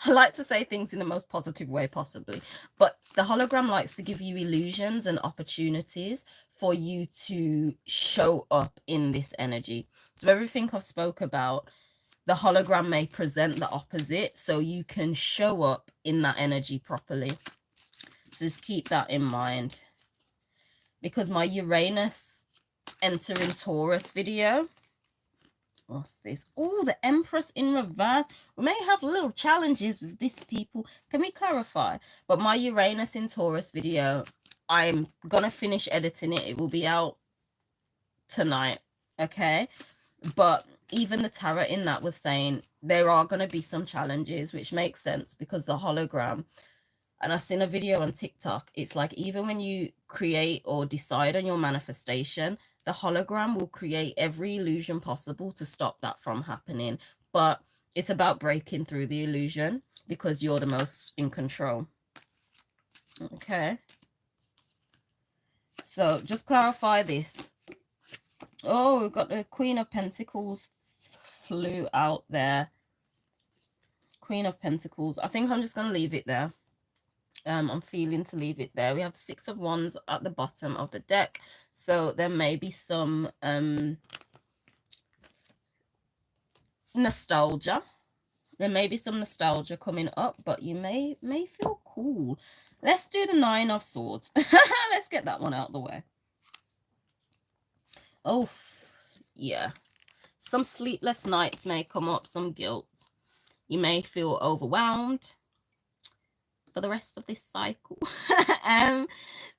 I like to say things in the most positive way possibly, but the hologram likes to give you illusions and opportunities for you to show up in this energy. So everything I've spoke about, the hologram may present the opposite, so you can show up in that energy properly. So just keep that in mind. Because my Uranus entering Taurus video, what's this? Oh, the Empress in reverse. We may have little challenges with this, people. Can we clarify? But my Uranus in Taurus video, I'm gonna finish editing it. It will be out tonight, okay? But even the tarot in that was saying there are going to be some challenges, which makes sense because the hologram, and I've seen a video on TikTok, it's like even when you create or decide on your manifestation, the hologram will create every illusion possible to stop that from happening. But it's about breaking through the illusion because you're the most in control. Okay. So just clarify this. Oh, we've got the Queen of Pentacles flew out there. Queen of Pentacles. I think I'm just going to leave it there. I'm feeling to leave it there. We have the 6 of Wands at the bottom of the deck. So there may be some nostalgia. There may be some nostalgia coming up, but you may feel cool. Let's do the 9 of Swords. Let's get that one out of the way. Oh, yeah. Some sleepless nights may come up, some guilt. You may feel overwhelmed for the rest of this cycle.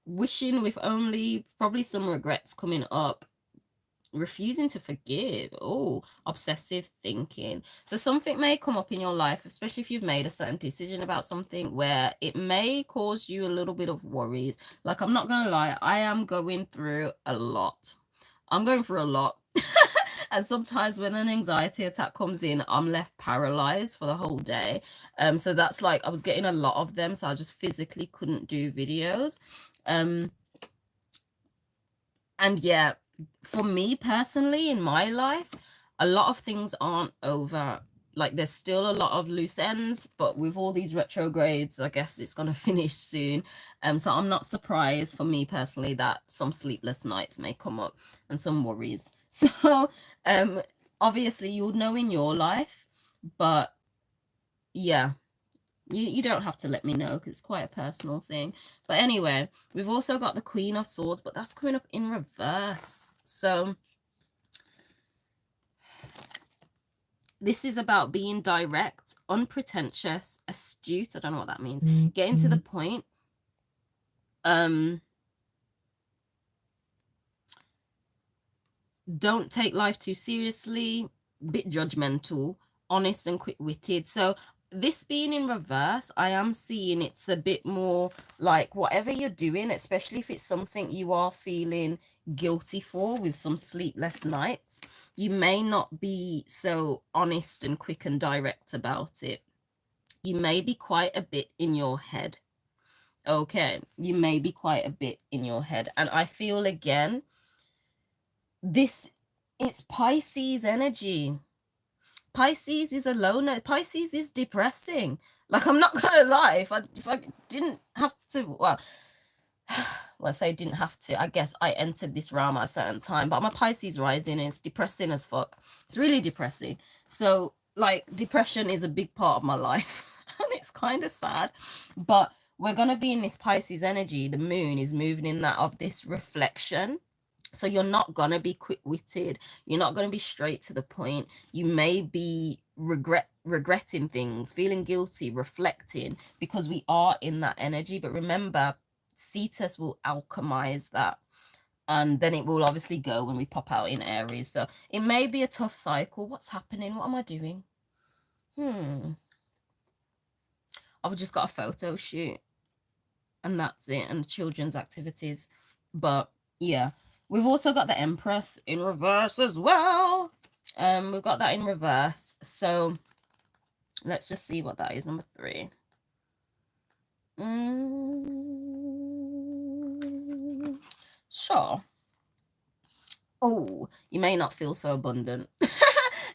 Wishing with only probably some regrets coming up. Refusing to forgive. Oh, obsessive thinking. So something may come up in your life, especially if you've made a certain decision about something where it may cause you a little bit of worries. Like, I'm not going to lie, I am going through a lot. I'm going through a lot. And sometimes when an anxiety attack comes in, I'm left paralyzed for the whole day. So that's like, I was getting a lot of them, so I just physically couldn't do videos. And yeah, for me personally, in my life, a lot of things aren't over. Like, there's still a lot of loose ends, but with all these retrogrades, I guess it's going to finish soon. So I'm not surprised for me personally that some sleepless nights may come up and some worries. So obviously you'll know in your life, but yeah, you don't have to let me know because it's quite a personal thing. But anyway, we've also got the Queen of Swords, but that's coming up in reverse. So This is about being direct, unpretentious, astute. I don't know what that means. Getting to the point. Don't take life too seriously, bit judgmental, honest and quick-witted. So this being in reverse, I am seeing it's a bit more like whatever you're doing, especially if it's something you are feeling guilty for with some sleepless nights, you may not be so honest and quick and direct about it. You may be quite a bit in your head. Okay, you may be quite a bit in your head. And I feel again, it's Pisces energy. Pisces is a loner. Pisces is depressing. Like, I'm not gonna lie, if I didn't have to, well, I say didn't have to, I guess I entered this realm at a certain time, but my Pisces rising is depressing as fuck. It's really depressing. So like, depression is a big part of my life and it's kind of sad, but we're gonna be in this Pisces energy. The moon is moving in that of this reflection. So you're not going to be quick-witted. You're not going to be straight to the point. You may be regretting things, feeling guilty, reflecting, because we are in that energy. But remember, Cetus will alchemize that. And then it will obviously go when we pop out in Aries. So it may be a tough cycle. What's happening? What am I doing? I've just got a photo shoot. And that's it. And children's activities. But yeah. We've also got the Empress in reverse as well. We've got that in reverse. So let's just see what that is. Number 3. Sure. Oh, you may not feel so abundant.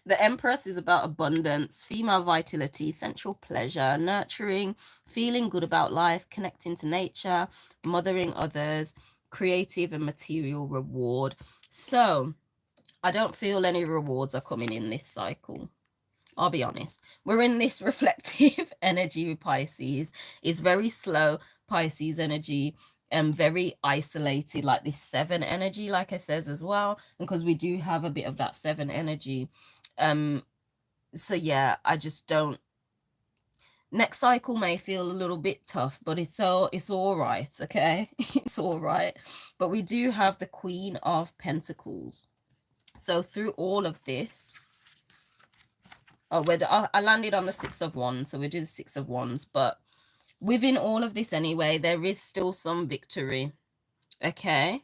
The Empress is about abundance, female vitality, sensual pleasure, nurturing, feeling good about life, connecting to nature, mothering others, creative and material reward. So I don't feel any rewards are coming in this cycle. I'll be honest. We're in this reflective energy with Pisces. It's very slow Pisces energy and very isolated, like this 7 energy, like I says as well. And because we do have a bit of that 7 energy. So yeah, I just don't. Next cycle may feel a little bit tough, but it's all right, okay? It's all right. But we do have the Queen of Pentacles. So through all of this, I landed on the 6 of Wands, so we do the 6 of Wands. But within all of this anyway, there is still some victory, okay?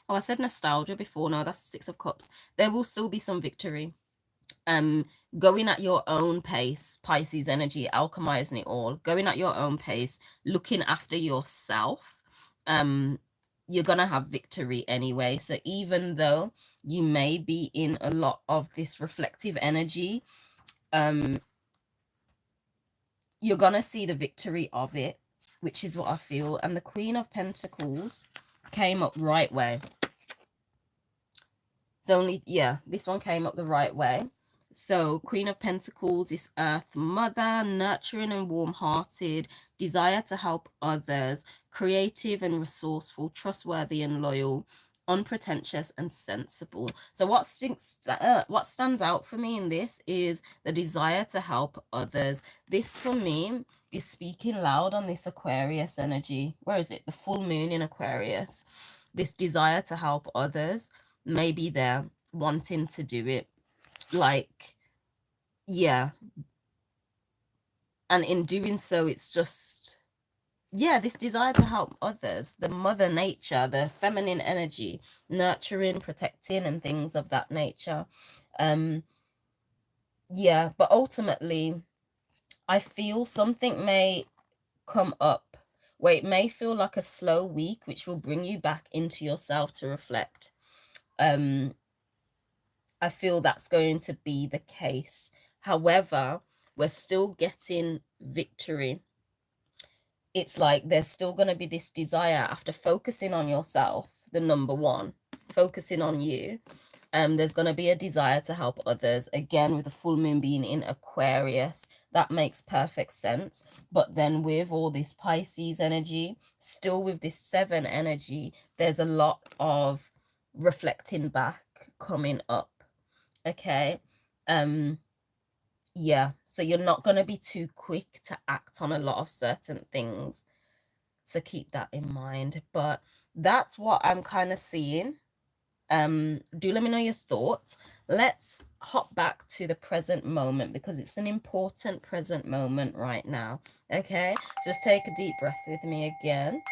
Oh, I said nostalgia before. No, that's the 6 of Cups. There will still be some victory. Going at your own pace, Pisces energy, alchemizing it all, going at your own pace, looking after yourself, you're gonna have victory anyway. So even though you may be in a lot of this reflective energy, you're gonna see the victory of it, which is what I feel. And the Queen of Pentacles came up right way. It's only, yeah, this one came up the right way. So Queen of Pentacles is Earth Mother, nurturing and warm-hearted, desire to help others, creative and resourceful, trustworthy and loyal, unpretentious and sensible. So what stands out for me in this is the desire to help others. This for me is speaking loud on this Aquarius energy. Where is it? The full moon in Aquarius. This desire to help others may be there, wanting to do it. Like, yeah. And in doing so, it's just, yeah, this desire to help others, the mother nature, the feminine energy, nurturing, protecting, and things of that nature. Yeah, but ultimately, I feel something may come up where it may feel like a slow week, which will bring you back into yourself to reflect. I feel that's going to be the case. However, we're still getting victory. It's like there's still going to be this desire after focusing on yourself, the number 1, focusing on you. There's going to be a desire to help others. Again, with the full moon being in Aquarius, that makes perfect sense. But then with all this Pisces energy, still with this 7 energy, there's a lot of reflecting back coming up. Okay. Um, yeah, so you're not going to be too quick to act on a lot of certain things. So keep that in mind. But that's what I'm kind of seeing. Do let me know your thoughts. Let's hop back to the present moment because it's an important present moment right now. Okay, just take a deep breath with me again.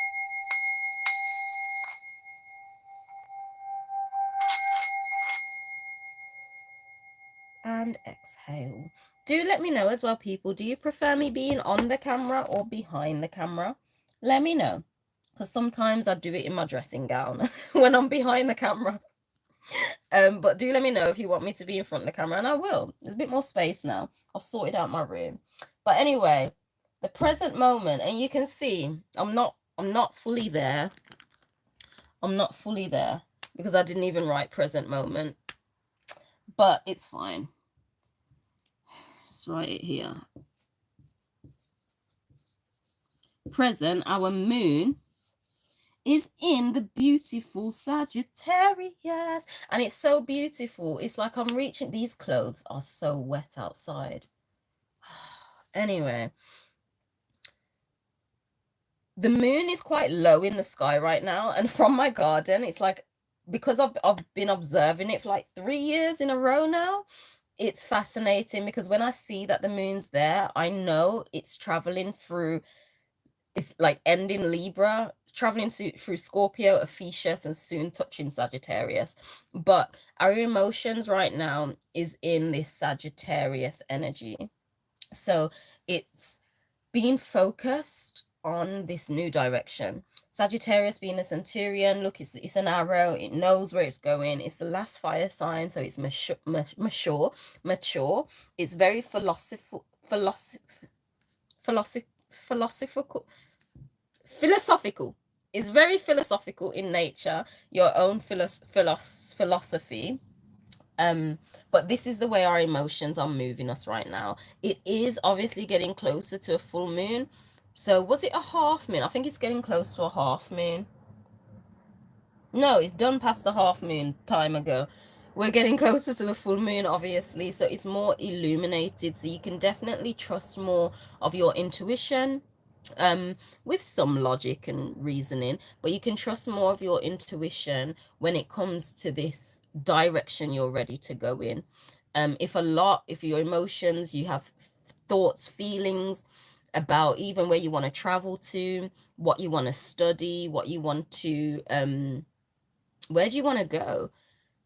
And exhale. Do let me know as well, people. Do you prefer me being on the camera or behind the camera? Let me know, because sometimes I do it in my dressing gown when I'm behind the camera. But do let me know if you want me to be in front of the camera, and I will. There's a bit more space now. I've sorted out my room. But anyway, the present moment, and you can see I'm not fully there. I'm not fully there because I didn't even write present moment. But it's fine. Just write it here. Present, our moon is in the beautiful Sagittarius, and it's so beautiful. It's like I'm reaching, these clothes are so wet outside. Anyway, the moon is quite low in the sky right now, and from my garden, it's like, because I've been observing it for like 3 years in a row now. It's fascinating because when I see that the moon's there, I know it's traveling through, it's like ending Libra, traveling through Scorpio, Ophiuchus, and soon touching Sagittarius. But our emotions right now is in this Sagittarius energy. So it's being focused on this new direction. Sagittarius being a centurion, look, it's an arrow. It knows where it's going. It's the last fire sign, so it's mature. It's very philosophical, philosophical. It's very philosophical in nature, your own philosophy. But this is the way our emotions are moving us right now. It is obviously getting closer to a full moon. So was it a half moon? I think it's getting close to a half moon. No, it's done past the half moon time ago. We're getting closer to the full moon, obviously, so it's more illuminated, so you can definitely trust more of your intuition, with some logic and reasoning, but you can trust more of your intuition when it comes to this direction you're ready to go in. If your emotions, you have thoughts, feelings about even where you want to travel to, what you want to study, what you want to, where do you want to go?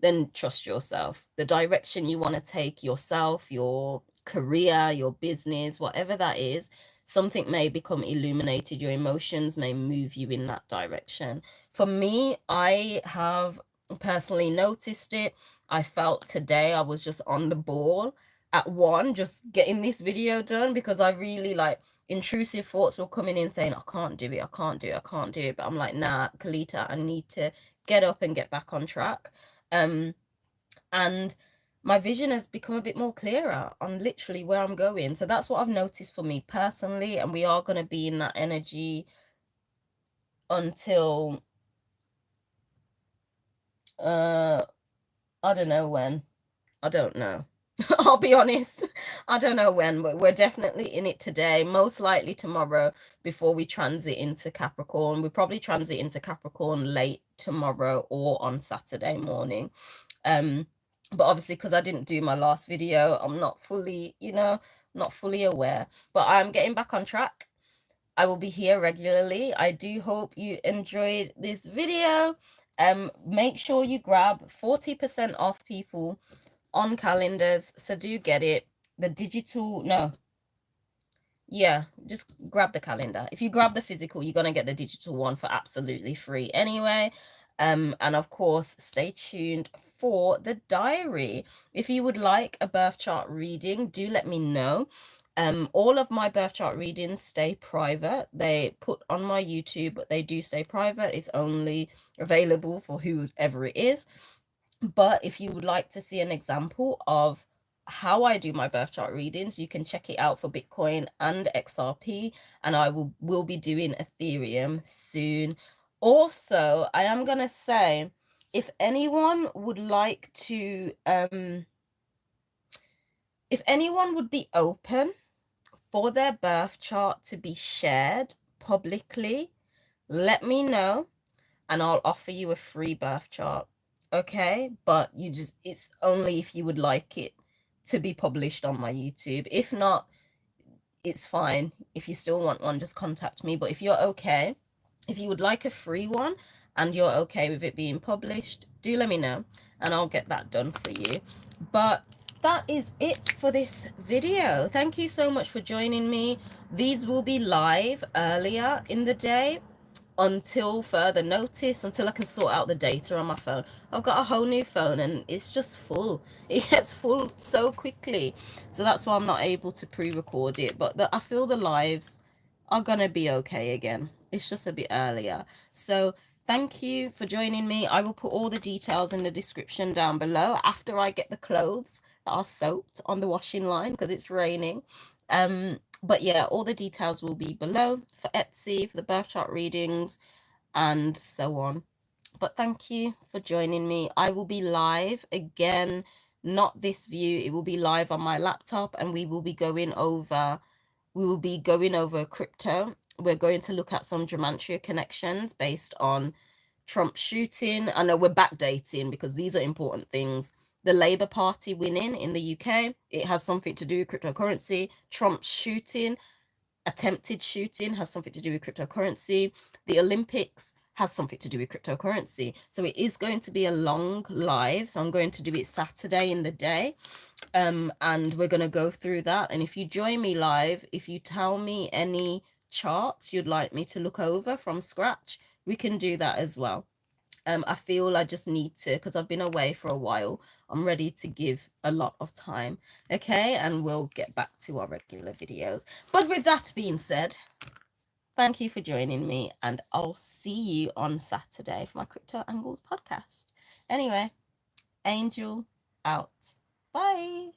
Then trust yourself. The direction you want to take yourself, your career, your business, whatever that is, something may become illuminated. Your emotions may move you in that direction. For me, I have personally noticed it. I felt today I was just on the ball at one, just getting this video done, because I really like intrusive thoughts were coming in saying, I can't do it, I can't do it, I can't do it. But I'm like, nah, Kalita, I need to get up and get back on track. And my vision has become a bit more clearer on literally where I'm going. So that's what I've noticed for me personally. And we are going to be in that energy until, I don't know when. I don't know. I'll be honest. I don't know when, but we're definitely in it today, most likely tomorrow before we transit into Capricorn. We probably transit into Capricorn late tomorrow or on Saturday morning. But obviously, because I didn't do my last video, I'm not fully, not fully aware. But I'm getting back on track. I will be here regularly. I do hope you enjoyed this video. Make sure you grab 40% off, people, on calendars. So do get it. The digital, no. Yeah, just grab the calendar. If you grab the physical, you're going to get the digital one for absolutely free anyway. And of course, stay tuned for the diary. If you would like a birth chart reading, do let me know. All of my birth chart readings stay private. They put on my YouTube, but they do stay private. It's only available for whoever it is. But if you would like to see an example of how I do my birth chart readings, you can check it out for Bitcoin and XRP, and I will be doing Ethereum soon. Also, I am gonna say, if anyone would like to If anyone would be open for their birth chart to be shared publicly, let me know and I'll offer you a free birth chart. Okay? But it's only if you would like it to be published on my YouTube. If not, it's fine. If you still want one, just contact me. But if you're okay, if you would like a free one and you're okay with it being published, do let me know and I'll get that done for you. But that is it for this video. Thank you so much for joining me. These will be live earlier in the day until further notice, until I can sort out the data on my phone. I've got a whole new phone and it's just full. It gets full so quickly. So that's why I'm not able to pre-record it. But I feel the lives are going to be okay again. It's just a bit earlier. So thank you for joining me. I will put all the details in the description down below after I get the clothes that are soaked on the washing line because it's raining. But yeah, all the details will be below for Etsy, for the birth chart readings, and so on. But thank you for joining me. I will be live again, not this view. It will be live on my laptop, and we will be going over crypto. We're going to look at some gematria connections based on Trump shooting. I know we're backdating because these are important things. The Labour Party winning in the UK, it has something to do with cryptocurrency. Trump shooting, attempted shooting, has something to do with cryptocurrency. The Olympics has something to do with cryptocurrency. So it is going to be a long live. So I'm going to do it Saturday in the day. And we're going to go through that. And if you join me live, if you tell me any charts you'd like me to look over from scratch, we can do that as well. I feel I just need to, because I've been away for a while, I'm ready to give a lot of time. Okay, and we'll get back to our regular videos. But with that being said, thank you for joining me, and I'll see you on Saturday for my Crypto Angles podcast. Anyway, Angel out. Bye.